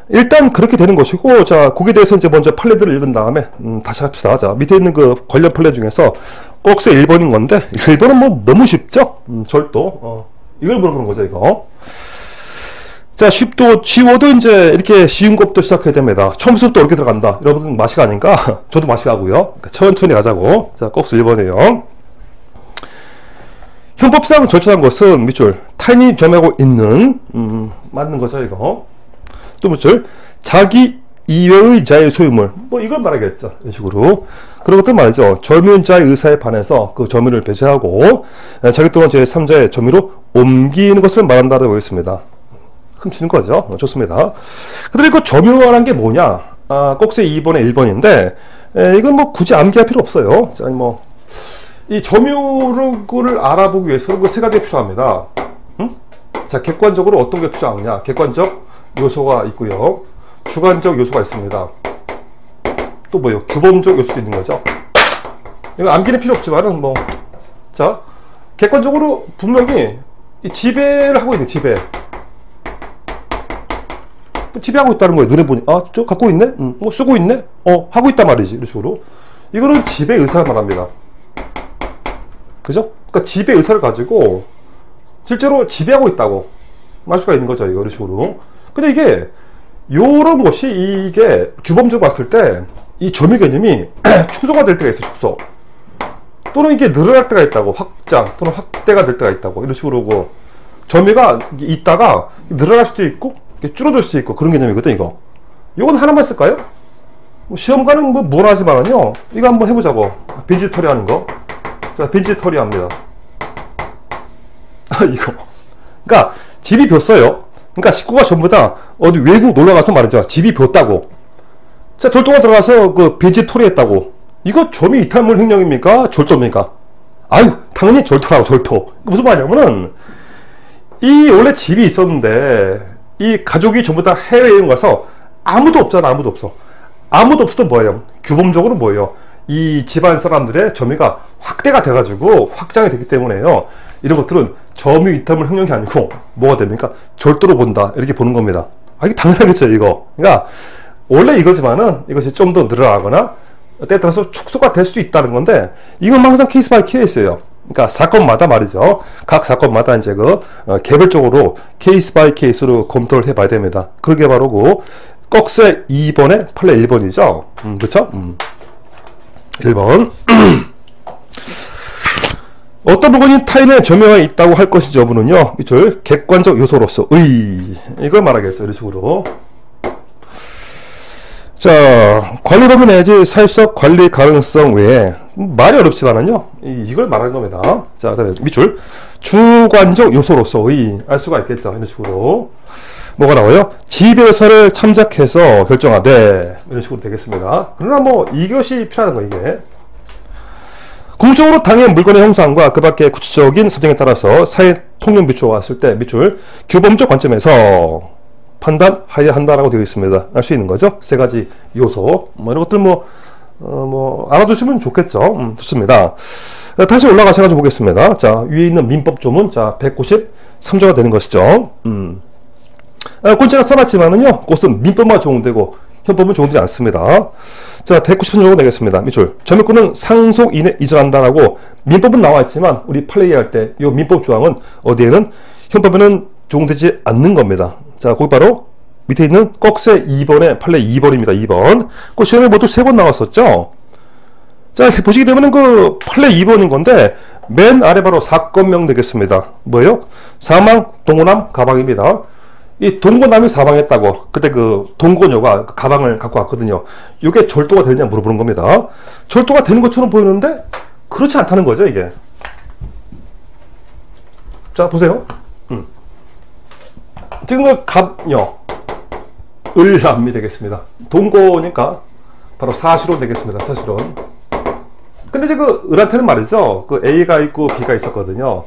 일단 그렇게 되는 것이고, 자, 거기에 대해서 이제 먼저 판례들을 읽은 다음에 다시 합시다. 자, 밑에 있는 관련 판례 중에서 꼭세 1번인 건데, 1번은 뭐 너무 쉽죠. 절도. 이걸 물어보는 거죠, 이거. 자, 쉬워도 이제 이렇게 쉬운 것부터 시작해야 됩니다. 처음부터 이렇게 들어간다. 여러분 마시가 아닌가? 저도 마시가고요. 그러니까 천천히 가자고. 자, 꼭수 1번이에요. 형법상 절차한 것은 밑줄 타인이 점유하고 있는 맞는 거죠, 이거. 또 밑줄 자기 이외의 자의 소유물. 뭐 이걸 말하겠죠. 이런 식으로. 그런 것들 말이죠. 점유자의 의사에 반해서 그 점유를 배제하고 자기 또한 제3자의 점유로 옮기는 것을 말한다고 하겠습니다. 훔치는 거죠. 좋습니다. 그리고 점유라는 게 뭐냐? 꼭세 2번에 1번인데, 이건 뭐 굳이 암기할 필요 없어요. 자, 뭐, 이 점유를 알아보기 위해서 그 세 가지 필요합니다. 자, 객관적으로 어떤 게 필요하느냐? 객관적 요소가 있고요. 주관적 요소가 있습니다. 또 뭐예요? 규범적 요소도 있는 거죠. 이거 암기는 필요 없지만은 뭐, 자, 객관적으로 분명히 이 지배를 하고 있네, 지배. 지배하고 있다는 거예요. 눈에 보니, 아, 저 갖고 있네? 뭐 쓰고 있네? 하고 있단 말이지. 이런 식으로. 이거는 지배 의사를 말합니다. 그죠? 그러니까 지배 의사를 가지고 실제로 지배하고 있다고 말 수가 있는 거죠. 이런 식으로. 근데 이게, 요런 것이 이게 규범적으로 봤을 때 이 점유 개념이 축소가 될 때가 있어요. 축소. 또는 이게 늘어날 때가 있다고. 확장 또는 확대가 될 때가 있다고. 이런 식으로 점유가 있다가 늘어날 수도 있고 줄어들 수도 있고 그런 개념이거든. 이건 하나만 쓸까요? 시험관은 뭐 무난하지만요, 이거 한번 해보자고. 빈집 처리하는 거. 자, 빈집 처리합니다. 이거. 그러니까 집이 뵘어요. 그러니까 식구가 전부 다 어디 외국 놀러가서 말이죠, 집이 뵘다고. 자, 절도가 들어가서 그 빈집 처리했다고. 이거 점유 이탈물 횡령입니까? 절도입니까? 아유, 당연히 절도라고. 절도. 무슨 말이냐면은 이 원래 집이 있었는데 이 가족이 전부 다 해외여행 가서 아무도 없잖아. 아무도 없어. 아무도 없어도 뭐예요? 규범적으로 뭐예요? 이 집안 사람들의 점유가 확대가 돼가지고 확장이 되기 때문에요, 이런 것들은 점유 이탈물 횡령이 아니고 뭐가 됩니까? 절도로 본다. 이렇게 보는 겁니다. 아, 이게 당연하겠죠, 이거. 그러니까 원래 이거지만은 이것이 좀 더 늘어나거나 때에 따라서 축소가 될 수도 있다는 건데, 이건 항상 케이스 바이 케이스예요. 그러니까 사건마다 말이죠. 각 사건마다 이제 개별적으로 케이스 바이 케이스로 검토를 해봐야 됩니다. 그게 바로 꺽쇠 2번에 판례 1번이죠. 그렇죠? 1번. 어떤 부분이 타인의 점유에 있다고 할 것인지 여부는요, 이쪽 객관적 요소로서 이걸 말하겠죠. 이런 식으로. 자, 관리 범위 내지 사회적 관리 가능성 외에 말이 어렵지만은요, 이걸 말하는 겁니다. 자, 그다음에 밑줄 주관적 요소로서의 알 수가 있겠죠. 이런 식으로. 뭐가 나와요? 지배서를 참작해서 결정하되, 이런 식으로 되겠습니다. 그러나 뭐 이것이 필요한 거. 이게 궁극적으로 당의 물건의 형상과 그 밖의 구체적인 사정에 따라서 사회 통념 비추어 왔을 때 밑줄 규범적 관점에서 판단하여야 한다라고 되어 있습니다. 알 수 있는 거죠. 세 가지 요소. 뭐 이런 것들 알아두시면 좋겠죠. 좋습니다. 다시 올라가셔가지고 보겠습니다. 자, 위에 있는 민법 조문, 자, 193조가 되는 것이죠. 꼴찌가 써놨지만은요, 그것은 민법만 적용되고 형법은 적용되지 않습니다. 자, 193조가 되겠습니다. 밑줄 점유권은 상속인에 이전한다라고 민법은 나와 있지만 우리 플레이할 때 이 민법 조항은 어디에는 형법에는 적용되지 않는 겁니다. 자, 거기 바로 밑에 있는 꺽쇠 2번의 판례 2번입니다. 2번. 그 시험에 모두 3번 나왔었죠. 자, 보시게 되면은 그 판례 2번인 건데 맨 아래 바로 사건명 되겠습니다. 뭐예요? 사망, 동고남, 가방입니다. 이 동고남이 사망했다고. 그때 그 동고녀가 그 가방을 갖고 왔거든요. 이게 절도가 되느냐 물어보는 겁니다. 절도가 되는 것처럼 보이는데 그렇지 않다는 거죠, 이게. 자, 보세요. 지금 그 갑녀, 을남이 되겠습니다. 동고니까 바로 사실혼 되겠습니다. 사실혼. 근데 이제 그 을한테는 말이죠, 그 A가 있고 B가 있었거든요.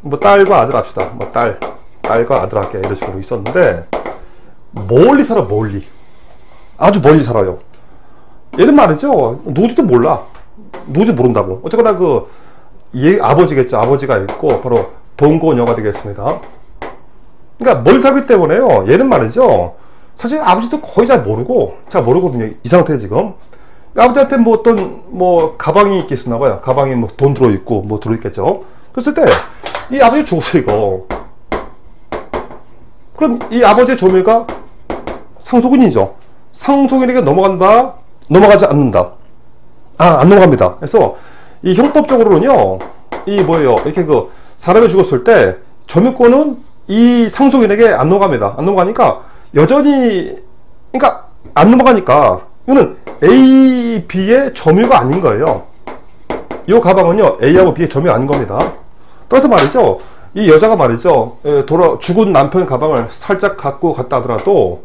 뭐 딸과 아들 합시다. 뭐 딸과 아들 할게. 이런 식으로 있었는데 멀리 살아. 멀리. 아주 멀리 살아요. 얘는 말이죠, 누구지도 몰라. 누구지 모른다고. 어쨌거나 얘 아버지겠죠. 아버지가 있고 바로 동고녀가 되겠습니다. 그러니까 멀리 살기 때문에요, 얘는 말이죠, 사실 아버지도 거의 잘 모르거든요. 이 상태에 지금 아버지한테 뭐 어떤 가방이 있겠나 봐요. 가방에 뭐 돈 들어있고 뭐 들어있겠죠. 그랬을 때 이 아버지 죽었어, 이거. 그럼 이 아버지의 점유가 상속인이죠. 상속인에게 넘어간다, 넘어가지 않는다. 안 넘어갑니다. 그래서 이 형법적으로는요, 이 뭐예요, 이렇게 사람이 죽었을 때 점유권은 이 상속인에게 안 넘어갑니다. 안 넘어가니까 여전히, 그러니까 안 넘어가니까 이거는 A, B의 점유가 아닌 거예요. 이 가방은요, A하고 B의 점유가 아닌 겁니다. 따라서 말이죠, 이 여자가 말이죠, 죽은 남편의 가방을 살짝 갖고 갔다 하더라도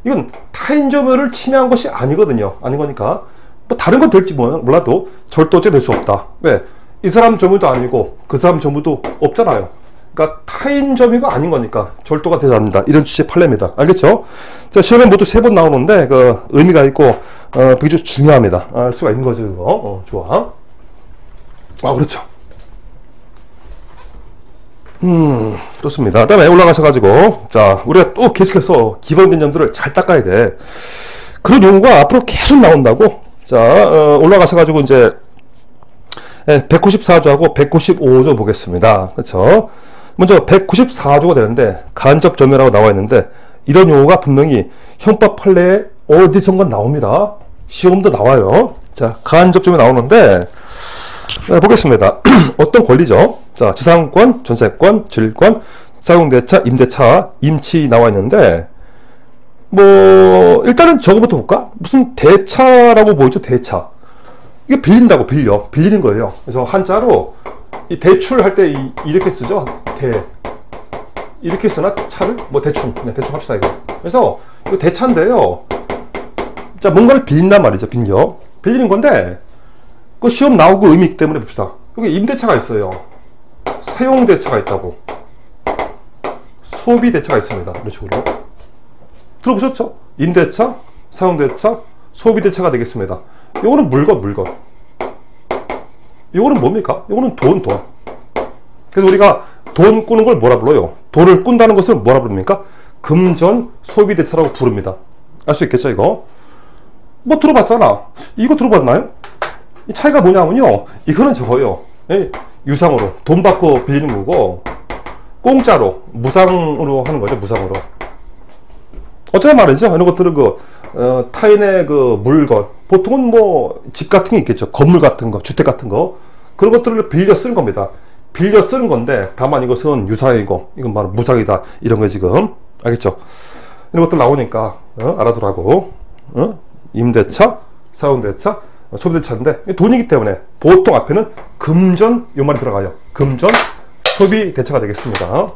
이건 타인 점유를 침해한 것이 아니거든요. 아닌 거니까 뭐 다른 건 될지 몰라도 절도죄 될 수 없다. 왜? 이 사람 점유도 아니고 그 사람 점유도 없잖아요. 그러니까 타인 점유가 아닌 거니까 절도가 되지 않는다. 이런 취지의 판례입니다. 알겠죠? 자, 시험에 모두 3번 나오는데 의미가 있고 굉장히 중요합니다. 알 수가 있는 거죠, 이거. 좋아. 그렇죠. 좋습니다. 그 다음에 올라가셔가지고, 자, 우리가 또 계속해서 기본 개념들을 잘 닦아야 돼. 그런 용어가 앞으로 계속 나온다고. 자, 올라가셔가지고, 이제, 194조하고 195조 보겠습니다. 그렇죠? 먼저 194조가 되는데, 간접점유라고 나와 있는데, 이런 용어가 분명히 형법 판례에 어디선가 나옵니다. 시험도 나와요. 자, 간접점유 나오는데, 보겠습니다. 어떤 권리죠? 자, 지상권, 전세권, 질권, 사용대차, 임대차, 임치 나와 있는데, 뭐, 일단은 저거부터 볼까? 무슨 대차라고 보이죠? 대차. 이게 빌린다고, 빌리는 거예요. 그래서 한자로, 이 대출할 때 이렇게 쓰죠? 이렇게 쓰나? 차를? 뭐 대충, 그냥 대충 합시다, 이거. 그래서, 이거 대차인데요. 자, 뭔가를 빌린단 말이죠, 빌리는 건데, 그 시험 나오고 의미 있기 때문에 봅시다. 여기 임대차가 있어요. 사용대차가 있다고. 소비대차가 있습니다. 이런 식으로. 들어보셨죠? 임대차, 사용대차, 소비대차가 되겠습니다. 요거는 물건. 요거는 뭡니까? 요거는 돈. 그래서 우리가 돈 꾸는 걸 뭐라 불러요? 돈을 꾼다는 것을 뭐라 부릅니까? 금전 소비대차라고 부릅니다. 알 수 있겠죠, 이거? 뭐 들어봤잖아. 이거 들어봤나요? 이 차이가 뭐냐면요, 이거는 저거요. 유상으로 돈 받고 빌리는 거고, 공짜로 무상으로 하는 거죠. 무상으로. 어쩌면 말이죠, 이런 것들은 타인의 물건, 보통은 뭐 집 같은 게 있겠죠. 건물 같은 거, 주택 같은 거, 그런 것들을 빌려 쓰는 겁니다. 빌려 쓰는 건데, 다만 이것은 유상이고 이건 바로 무상이다, 이런 거 지금 알겠죠? 이런 것들 나오니까 알아두라고. 임대차, 사용대차, 소비대차인데 돈이기 때문에 보통 앞에는 금전, 요 말이 들어가요. 금전 소비대차가 되겠습니다.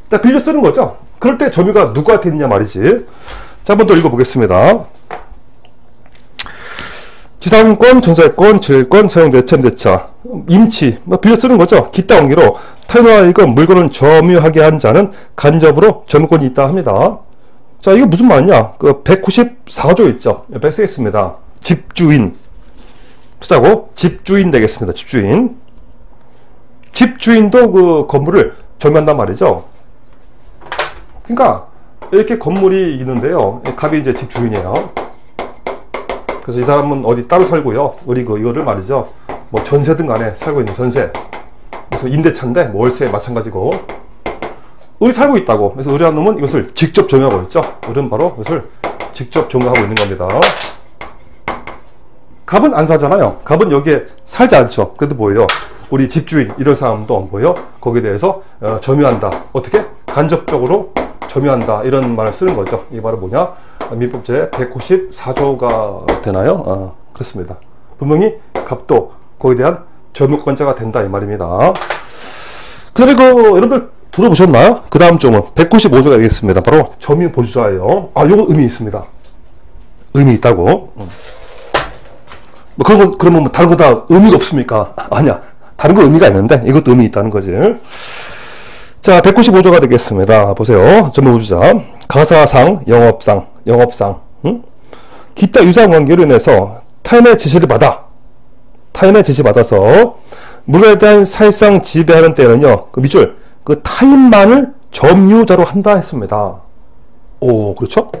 자, 빌려 쓰는 거죠. 그럴 때 점유가 누구한테 있느냐 말이지. 자, 한번 더 읽어보겠습니다. 지상권, 전세권, 질권, 사용대차, 임대차, 임치, 뭐 빌려 쓰는 거죠. 기타 관계로 타인과 이건 물건을 점유하게 한 자는 간접으로 점유권이 있다 합니다. 자, 이거 무슨 말이냐? 194조 있죠? 옆에 쓰겠습니다. 집주인. 쓰자고. 집주인 되겠습니다. 집주인. 집주인도 건물을 점유한단 말이죠. 그러니까, 이렇게 건물이 있는데요. 갑이 이제 집주인이에요. 그래서 이 사람은 어디 따로 살고요. 우리 이거를 말이죠. 뭐 전세든 간에 살고 있는 전세. 그래서 임대차인데, 뭐 월세 마찬가지고. 우리 살고 있다고. 그래서 의뢰한 놈은 이것을 직접 점유하고 있죠. 우리는 바로 이것을 직접 점유하고 있는 겁니다. 갑은 안 사잖아요. 갑은 여기에 살지 않죠. 그래도 뭐예요? 우리 집주인, 이런 사람도 뭐예요? 거기에 대해서 점유한다. 어떻게? 간접적으로 점유한다. 이런 말을 쓰는 거죠. 이게 바로 뭐냐? 민법제 194조가 되나요? 그렇습니다. 분명히 갑도 거기에 대한 점유권자가 된다, 이 말입니다. 그리고 여러분들 들어보셨나요? 그 다음 점은 195조가 되겠습니다. 바로 점유보조자예요. 요거 의미 있습니다. 의미 있다고. 뭐 그러면 뭐 다른 거 다 의미가 없습니까? 아니야. 다른 거 의미가 있는데 이것도 의미 있다는 거지. 자, 195조가 되겠습니다. 보세요. 점유보조자. 가사상, 영업상, 기타 유사한 관계로 인해서 타인의 지시를 받아서 물건에 대한 사실상 지배하는 때에는요, 그 밑줄, 그 타인만을 점유자로 한다 했습니다. 오, 그렇죠?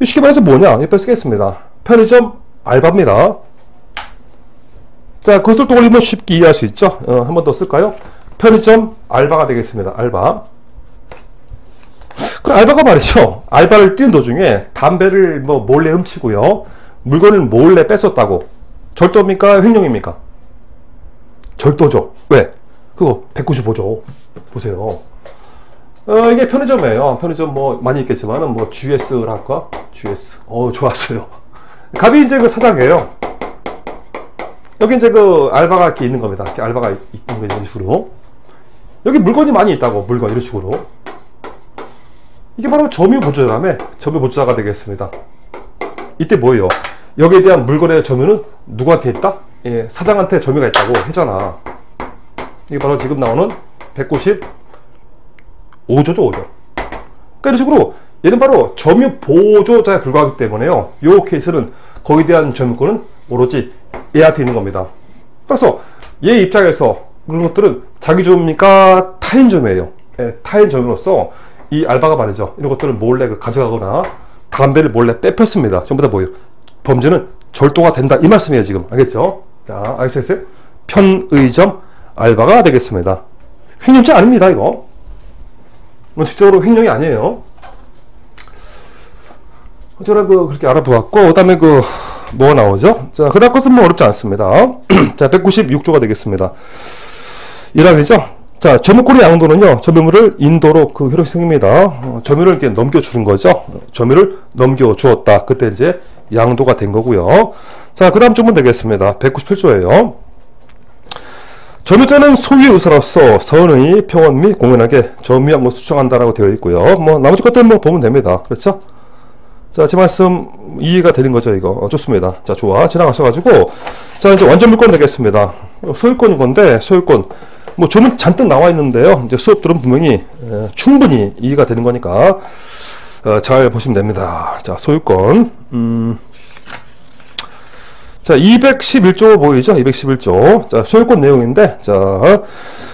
쉽게 말해서 뭐냐? 옆에 쓰겠습니다. 편의점 알바입니다. 자, 그것을 또 올리면 쉽게 이해할 수 있죠? 한 번 더 쓸까요? 편의점 알바가 되겠습니다. 알바. 그럼 알바가 말이죠. 알바를 뛰는 도중에 담배를 뭐 몰래 훔치고요. 물건을 몰래 뺏었다고. 절도입니까? 횡령입니까? 절도죠. 왜? 그거 195조. 보세요. 이게 편의점이에요. 편의점 뭐 많이 있겠지만은 뭐 GS를 할까? GS. 좋았어요. 갑이 이제 그 사장이에요. 여기 이제 그 알바가 이렇게 있는 겁니다. 이렇게 알바가 있는 거 이런 식으로. 여기 물건이 많이 있다고. 물건 이런 식으로. 이게 바로 점유보조자라며 점유보조자가 되겠습니다. 이때 뭐예요? 여기에 대한 물건의 점유는 누구한테 있다? 예, 사장한테 점유가 있다고 했잖아. 이게 바로 지금 나오는 195조죠, 5조. 그러니까 이런 식으로 얘는 바로 점유보조자에 불과하기 때문에요. 이 케이스는 거기에 대한 점유권은 오로지 얘한테 있는 겁니다. 그래서 얘 입장에서 그런 것들은 자기 점입니까? 타인 점이에요. 예, 타인 점으로서 이 알바가 말이죠. 이런 것들을 몰래 가져가거나 담배를 몰래 빼폈습니다. 전부 다 뭐예요? 범죄는 절도가 된다. 이 말씀이에요, 지금. 알겠죠? 자, 아시겠어요? 편의점 알바가 되겠습니다. 횡령죄 아닙니다, 이거. 실질적으로 횡령이 아니에요. 저는 그렇게 알아보았고, 그 다음에 뭐가 나오죠? 자, 그 다음 것은 뭐 어렵지 않습니다. 자, 196조가 되겠습니다. 1항이죠? 자, 점유권의 양도는요, 점유물을 인도로 효력이 생깁니다. 점유를 이렇게 넘겨주는 거죠. 점유를 넘겨주었다. 그때 이제 양도가 된 거고요. 자, 그 다음 조문 되겠습니다. 197조예요. 점유자는 소유의 의사로서 선의, 평온 및 공연하게 점유한 것을 수정한다라고 되어 있고요. 뭐, 나머지 것들은 뭐 보면 됩니다. 그렇죠? 자, 제 말씀 이해가 되는 거죠, 이거. 좋습니다. 자, 좋아. 지나가셔가지고, 자, 이제 완전 물권 되겠습니다. 소유권인 건데, 소유권. 뭐, 조문 잔뜩 나와 있는데요. 이제 수업들은 분명히, 충분히 이해가 되는 거니까, 잘 보시면 됩니다. 자, 소유권. 자, 211조 보이죠? 211조. 자, 소유권 내용인데, 자,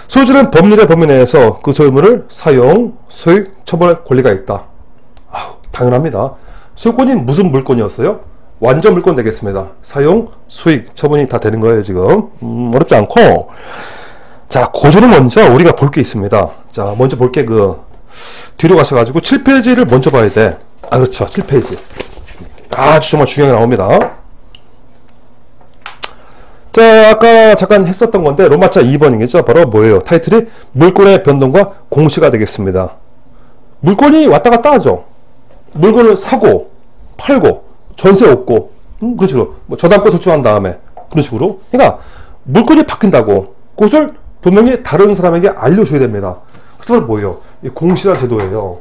소유주는 법률의 범위 내에서 그 소유물을 사용, 소유, 처벌할 권리가 있다. 아우, 당연합니다. 소유권이 무슨 물권이었어요? 완전 물권 되겠습니다. 사용, 수익, 처분이 다 되는 거예요, 지금. 어렵지 않고. 자, 고조는 먼저 우리가 볼 게 있습니다. 자, 먼저 볼 게 뒤로 가셔가지고 7페이지를 먼저 봐야 돼. 아, 그렇죠. 7페이지. 아주 정말 중요하게 나옵니다. 자, 아까 잠깐 했었던 건데, 로마자 2번이겠죠? 바로 뭐예요? 타이틀이 물권의 변동과 공시가 되겠습니다. 물권이 왔다 갔다 하죠. 물건을 사고, 팔고, 전세 얻고, 그런 식으로. 뭐 저당권 설정한 다음에, 그런 식으로. 그러니까, 물건이 바뀐다고, 그것을 분명히 다른 사람에게 알려줘야 됩니다. 그래서 뭐예요? 이 공시라는 제도예요.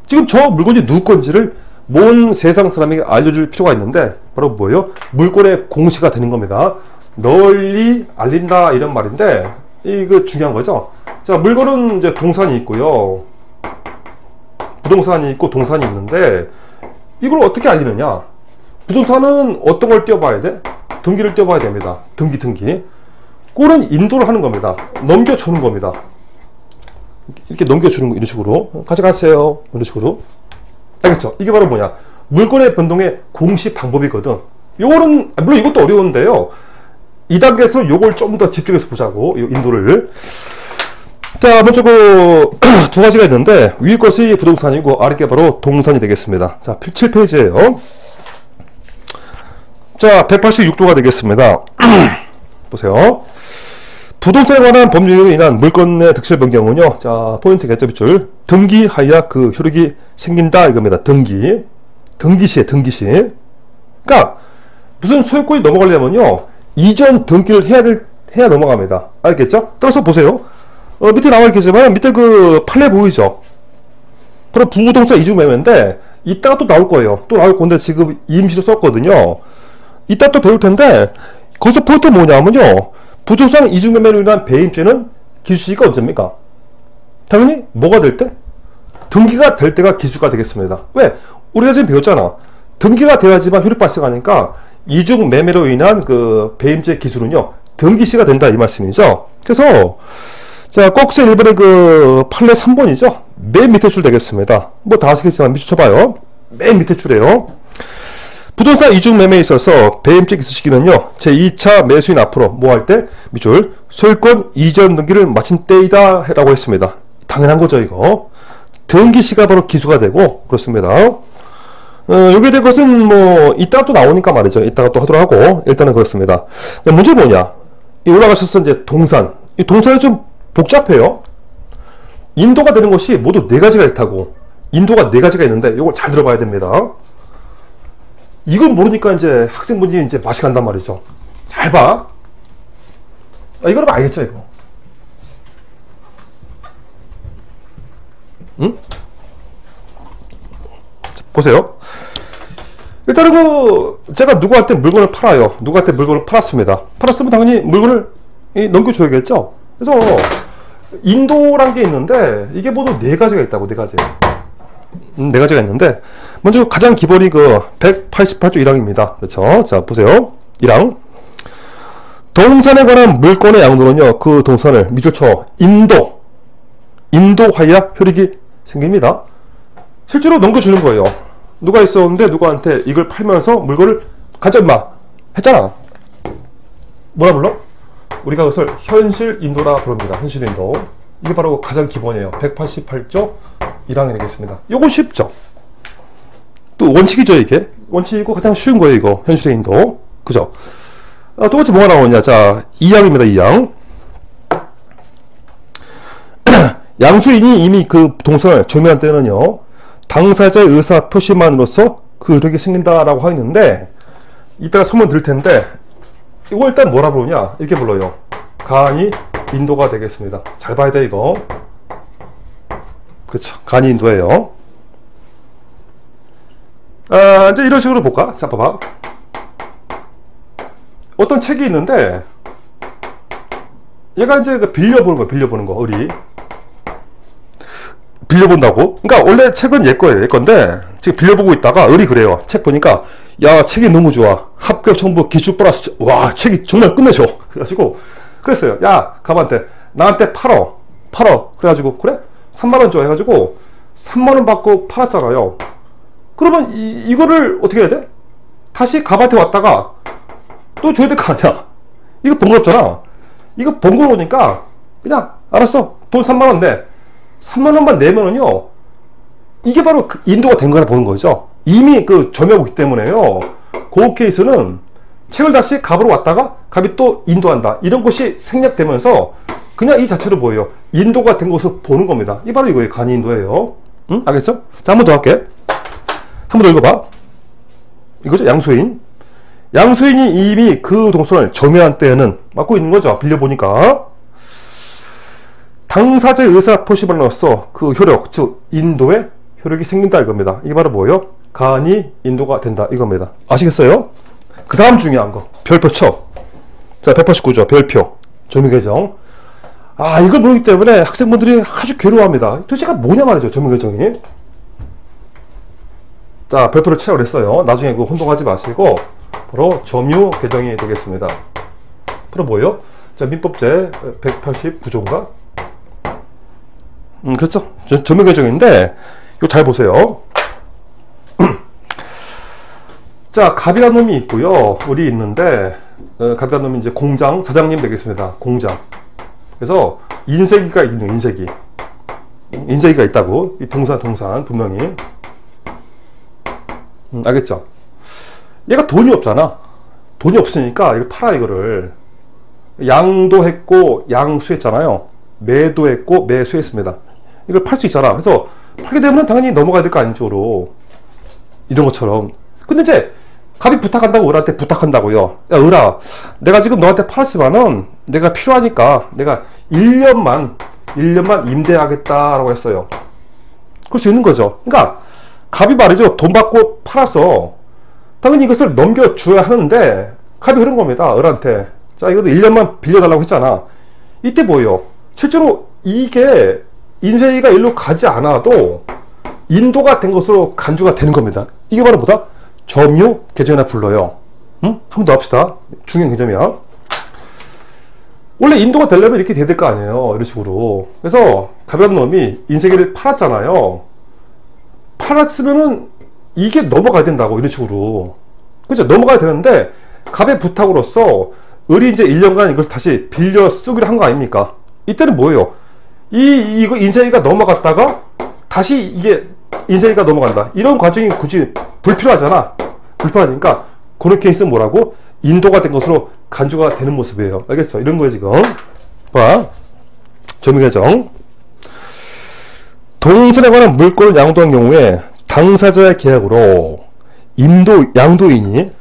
지금 저 물건이 누구 건지를 모든 세상 사람에게 알려줄 필요가 있는데, 바로 뭐예요? 물건의 공시가 되는 겁니다. 널리 알린다, 이런 말인데, 이거 중요한 거죠. 자, 물건은 이제 동산이 있고요. 부동산이 있고 동산이 있는데, 이걸 어떻게 알리느냐? 부동산은 어떤 걸 띄워봐야 돼? 등기를 띄워봐야 됩니다. 등기. 그거는 인도를 하는 겁니다. 넘겨주는 겁니다. 이렇게 넘겨주는 거, 이런 식으로. 가져가세요. 이런 식으로. 알겠죠? 이게 바로 뭐냐? 물건의 변동의 공시 방법이거든. 요거는, 물론 이것도 어려운데요. 2단계에서 요걸 좀 더 집중해서 보자고, 이 인도를. 자, 먼저 두 가지가 있는데, 위에 것이 부동산이고, 아래 게 바로 동산이 되겠습니다. 자, 7페이지에요. 자, 186조가 되겠습니다. 보세요. 부동산에 관한 법률로 인한 물건의 득실 변경은요, 자, 포인트 개점 빗줄. 등기하여 효력이 생긴다, 이겁니다. 등기시. 그러니까, 무슨 소유권이 넘어가려면요, 이전 등기를 해야 넘어갑니다. 알겠죠? 따라서 보세요. 밑에 나와 있겠지만, 밑에 판례 보이죠? 바로 부동산 이중매매인데, 이따가 또 나올 거예요. 또 나올 건데, 지금 임시로 썼거든요. 이따 또 배울 텐데, 거기서 포인트 뭐냐면요, 부동산 이중매매로 인한 배임죄는 기수시기가 언제입니까? 당연히 뭐가 될 때? 등기가 될 때가 기수가 되겠습니다. 왜? 우리가 지금 배웠잖아. 등기가 돼야지만 효력 발생하니까 이중매매로 인한 배임죄 기수는요, 등기시가 된다, 이 말씀이죠. 그래서 자, 꼭세 1번의 판례 3번이죠. 맨 밑에 줄 되겠습니다. 뭐 다 아시겠지만 밑줄 쳐봐요. 맨 밑에 줄이에요. 부동산 이중매매에 있어서 배임죄 기수 시기는요, 제2차 매수인 앞으로 뭐 할 때? 밑줄 소유권 이전 등기를 마친 때이다 라고 했습니다. 당연한 거죠, 이거. 등기시가 바로 기수가 되고 그렇습니다. 여기에 대한 것은 뭐 이따가 또 나오니까 말이죠. 이따가 또 하도록 하고, 일단은 그렇습니다. 문제는 뭐냐, 이 올라가셔서 이제 동산. 이 동산이 좀 복잡해요. 인도가 되는 것이 모두 4가지가 있다고. 인도가 4가지가 있는데 이걸 잘 들어봐야 됩니다. 이걸 모르니까 이제 학생분이 이제 맛이 간단 말이죠. 잘 봐. 이거는 알겠죠, 이거. 응? 보세요. 일단은 제가 누구한테 물건을 팔아요. 누구한테 물건을 팔았습니다. 팔았으면 당연히 물건을 넘겨줘야겠죠. 그래서 인도란 게 있는데, 이게 모두 4가지가 있다고. 4가지. 4가지가 있는데, 먼저 가장 기본이 188조 1항입니다. 그렇죠? 자, 보세요. 1항. 동산에 관한 물권의 양도는요, 그 동산을 밑줄 쳐 인도하여야 효력이 생깁니다. 실제로 넘겨주는 거예요. 누가 있었는데 누구한테 이걸 팔면서 물건을 가져 임마 했잖아. 뭐라 불러? 우리가 그것을 현실 인도라 부릅니다. 현실 인도. 이게 바로 가장 기본이에요. 188조 1항에 되겠습니다. 요건 쉽죠? 또 원칙이죠, 이게. 원칙이고 가장 쉬운 거예요, 이거. 현실의 인도. 그죠? 또 번째 뭐가 나오냐. 자, 2항입니다, 2항. 양수인이 이미 그 동선을 점유한 때는요, 당사자의 의사 표시만으로서 그 효력이 생긴다라고 하고 있는데, 이따가 소문 들을 텐데, 이거 일단 뭐라 부르냐? 이렇게 불러요. 간이 인도가 되겠습니다. 잘 봐야 돼, 이거. 그렇죠. 간이 인도예요. 이제 이런 식으로 볼까? 자, 봐봐. 어떤 책이 있는데, 얘가 이제 빌려보는 거야, 빌려보는 거, 우리. 빌려본다고? 그러니까 원래 책은 얘 거예요, 얘 건데, 지금 빌려보고 있다가, 을이 그래요. 책 보니까, 야, 책이 너무 좋아. 합격 정보 기출 플러스, 와, 책이 정말 끝내줘. 그래가지고, 그랬어요. 야, 가만한테, 나한테 팔어. 그래가지고, 그래? 3만원 줘. 해가지고, 3만원 받고 팔았잖아요. 그러면, 이거를 어떻게 해야 돼? 다시 가한테 왔다가, 또 줘야 될 거 아니야. 이거 번거롭잖아. 이거 번거로우니까, 그냥, 알았어. 돈 3만원 내. 3만원만 내면은요, 이게 바로 그 인도가 된 거라 보는 거죠. 이미 그 점유하고 있기 때문에요. 그 케이스는 책을 다시 갑으로 왔다가 갑이 또 인도한다. 이런 것이 생략되면서 그냥 이 자체로 보여요. 인도가 된 것을 보는 겁니다. 이 바로 이거예요. 간이 인도예요. 응? 알겠죠? 자, 한 번 더 할게. 한 번 더 읽어봐. 이거죠? 양수인. 양수인이 이미 그 동선을 점유한 때에는 맡고 있는 거죠. 빌려보니까. 당사자의 의사 표시만으로써 그 효력, 즉 인도의 효력이 생긴다 이겁니다. 이게 바로 뭐예요? 간이 인도가 된다 이겁니다. 아시겠어요? 그 다음 중요한 거 별표 쳐. 자, 189조 별표 점유개정. 이걸 모르기 때문에 학생분들이 아주 괴로워합니다. 도대체가 뭐냐 말이죠, 점유개정이. 자, 별표를 치라고 그랬어요. 나중에 그거 혼동하지 마시고 바로 점유개정이 되겠습니다. 바로 뭐예요? 자, 민법제 189조인가? 그렇죠. 점유개정인데, 이거 잘 보세요. 자, 갑이라는 놈이 있고요. 을이 있는데, 갑이라는 놈이 이제 공장, 사장님 되겠습니다. 공장. 그래서, 인쇄기가 있는, 인쇄기. 인쇄기가 있다고. 이 동산, 분명히. 알겠죠? 얘가 돈이 없잖아. 돈이 없으니까, 이걸 팔아, 이거를. 양도했고, 양수했잖아요. 매도했고, 매수했습니다. 이걸 팔 수 있잖아. 그래서 팔게 되면 당연히 넘어가야 될 거 아닌 쪽으로. 이런 것처럼. 근데 이제 갑이 부탁한다고 을한테 부탁한다고요. 야, 을아, 내가 지금 너한테 팔았지만은 내가 필요하니까 내가 1년만 임대하겠다라고 했어요. 그럴 수 있는 거죠. 그러니까 갑이 말이죠. 돈 받고 팔았어. 당연히 이것을 넘겨줘야 하는데 갑이 그런 겁니다. 을한테. 자, 이거 1년만 빌려달라고 했잖아. 이때 뭐예요? 실제로 이게 인쇄기가 일로 가지 않아도 인도가 된 것으로 간주가 되는 겁니다. 이게 바로 뭐다? 점유 개정이라 불러요. 한 번 더 합시다. 중요한 개념이야. 원래 인도가 되려면 이렇게 돼야 될 거 아니에요. 이런 식으로. 그래서 갑이라는 놈이 인쇄기를 팔았잖아요. 팔았으면은 이게 넘어가야 된다고, 이런 식으로. 그죠? 넘어가야 되는데 갑의 부탁으로서 을이 이제 1년간 이걸 다시 빌려 쓰기로 한 거 아닙니까? 이때는 뭐예요? 이거 인쇄기가 넘어갔다가 다시 이게 인쇄기가 넘어간다. 이런 과정이 굳이 불필요하잖아. 불필요하니까 그런 케이스는 뭐라고? 인도가 된 것으로 간주가 되는 모습이에요. 알겠죠? 이런 거예요, 지금. 봐. 점유개정. 동선에 관한 물권을 양도한 경우에 당사자의 계약으로 양도인이죠?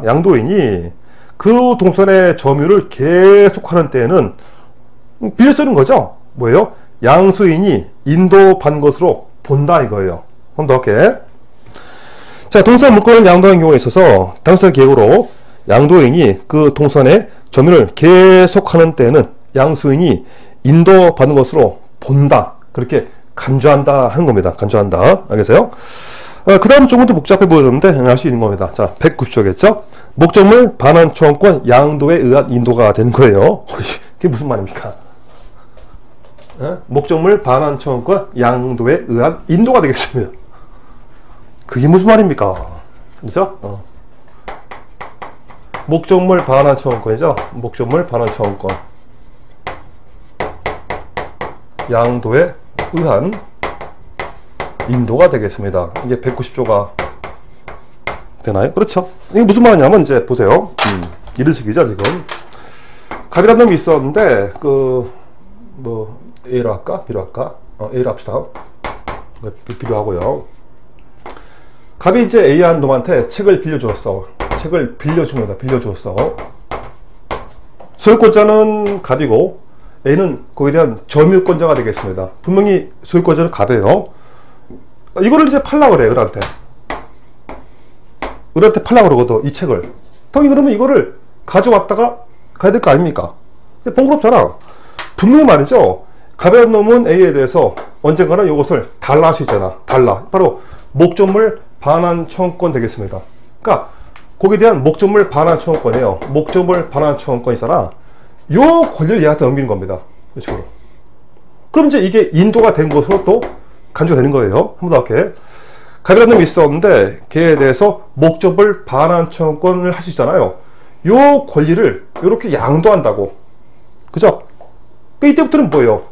양도인이 그 동선의 점유를 계속하는 때에는 빌려 쓰는 거죠. 뭐예요? 양수인이 인도받은 것으로 본다 이거예요. 한번 더 할게. 자, 동선 물권을 양도한 경우에 있어서 당사자 계획으로 양도인이 그 동선의 점유를 계속하는 때에는 양수인이 인도받은 것으로 본다. 그렇게 간주한다 하는 겁니다. 간주한다. 알겠어요? 그 다음 조금 더 복잡해 보였는데 알 수 있는 겁니다. 자, 190조겠죠? 목적물 반환 초원권 양도에 의한 인도가 되는 거예요. 그게 무슨 말입니까? 목적물 반환 초원권 양도에 의한 인도가 되겠습니다. 그게 무슨 말입니까? 그죠? 목적물 반환 초원권이죠? 목적물 반환 초원권 양도에 의한 인도가 되겠습니다. 이게 190조가 되나요? 그렇죠. 이게 무슨 말이냐면 이제 보세요. 이런 식이죠. 지금 갑이라는 놈이 있었는데 뭐 A로 할까? B로 할까? A로 합시다. B로 하고요. 갑이 이제 A한 놈한테 책을 빌려주었어. 책을 빌려줍니다. 빌려주었어. 소유권자는 갑이고 A는 거기에 대한 점유권자가 되겠습니다. 분명히 소유권자는 갑이에요. 이거를 이제 팔라고 그래. 을한테 팔라고 그러거든. 이 책을. 당연히 그러면 이거를 가져왔다가 가야 될 거 아닙니까? 근데 번거롭잖아. 분명히 말이죠. 갑이라는 놈은 A에 대해서 언젠가는 이것을 달라 할 수 있잖아. 달라. 바로 목적물 반환 청구권 되겠습니다. 그러니까 거기에 대한 목적물 반환 청구권이에요. 목적물 반환 청구권이잖아. 요 권리를 얘한테 넘기는 겁니다. 이쪽으로. 그럼 이제 이게 인도가 된 것으로 또 간주가 되는 거예요. 한 번 더 할게. 갑이라는 놈이 있었는데 걔에 대해서 목적물 반환 청구권을 할 수 있잖아요. 요 권리를 이렇게 양도한다고. 그죠? 그러니까 이때부터는 뭐예요?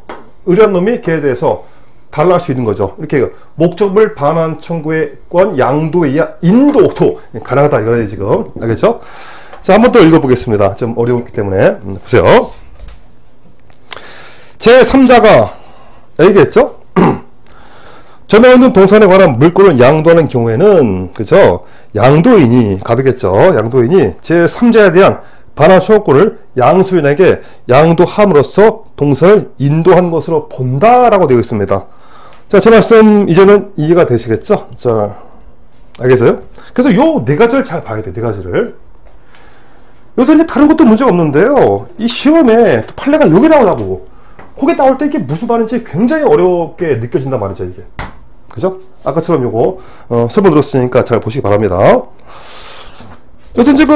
의뢰한 놈이 걔에 대해서 달라 할 수 있는 거죠. 이렇게 목적물 반환 청구권 양도에 의한 인도도 가능하다 이거예요 지금. 알겠죠? 자, 한 번 더 읽어보겠습니다. 좀 어려웠기 때문에. 보세요. 제3자가 A겠죠? 전에 있는 동산에 관한 물권을 양도하는 경우에는, 그죠? 양도인이, 갑이겠죠? 양도인이 제3자에 대한 반환 청구권을 양수인에게 양도함으로써 동산을 인도한 것으로 본다라고 되어 있습니다. 자, 제 말씀 이제는 이해가 되시겠죠? 자, 알겠어요? 그래서 요 네 가지를 잘 봐야 돼, 네 가지를. 여기서 이제 다른 것도 문제가 없는데요. 이 시험에 또 판례가 여기 나오라고. 거기 나올 때 이게 무슨 말인지 굉장히 어렵게 느껴진단 말이죠, 이게. 그죠? 아까처럼 요거, 설명 들었으니까 잘 보시기 바랍니다. 여기서 이제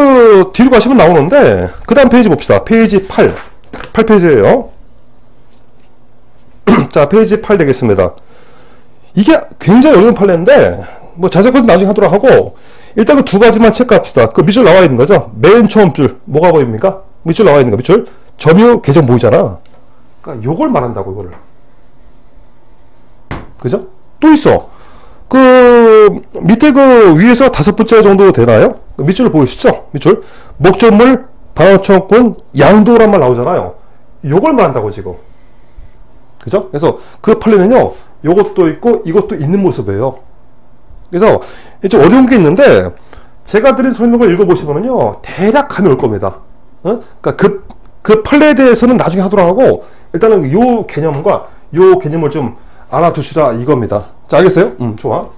뒤로 가시면 나오는데, 그 다음 페이지 봅시다. 페이지 8. 8페이지에요. 자, 페이지 8 되겠습니다. 이게 굉장히 어려운 판례인데, 뭐 자세한 것은 나중에 하도록 하고, 일단 그 두 가지만 체크합시다. 그 밑줄 나와 있는 거죠? 맨 처음 줄. 뭐가 보입니까? 밑줄 나와 있는 거, 밑줄. 점유 계정 보이잖아. 그러니까 요걸 말한다고, 이거를. 그죠? 또 있어. 밑에 위에서 5번째 정도 되나요? 밑줄 보이시죠? 밑줄. 목적물 반환 청구권 양도란 말 나오잖아요. 요걸 말한다고, 지금. 그죠? 그래서 그 판례는요, 요것도 있고, 이것도 있는 모습이에요. 그래서 좀 어려운 게 있는데 제가 드린 설명을 읽어보시면요 대략 감이 올 겁니다. 그러니까 그 판례에 대해서는 나중에 하도록 하고 일단은 요 개념과 요 개념을 좀 알아두시라 이겁니다. 자, 알겠어요? 좋아.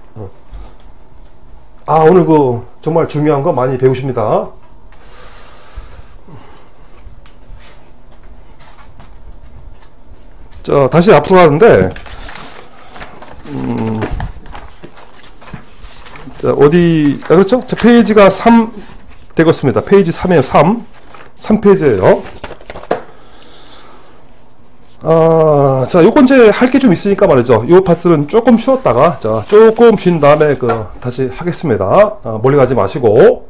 오늘 정말 중요한 거 많이 배우십니다. 자, 다시 앞으로 가는데 자, 그렇죠? 자, 페이지가 3 되겠습니다. 페이지 3이에요, 3페이지에요. 자, 요건 이제 할 게 좀 있으니까 말이죠. 요 파트는 조금 쉬었다가, 자, 조금 쉰 다음에 다시 하겠습니다. 멀리 가지 마시고.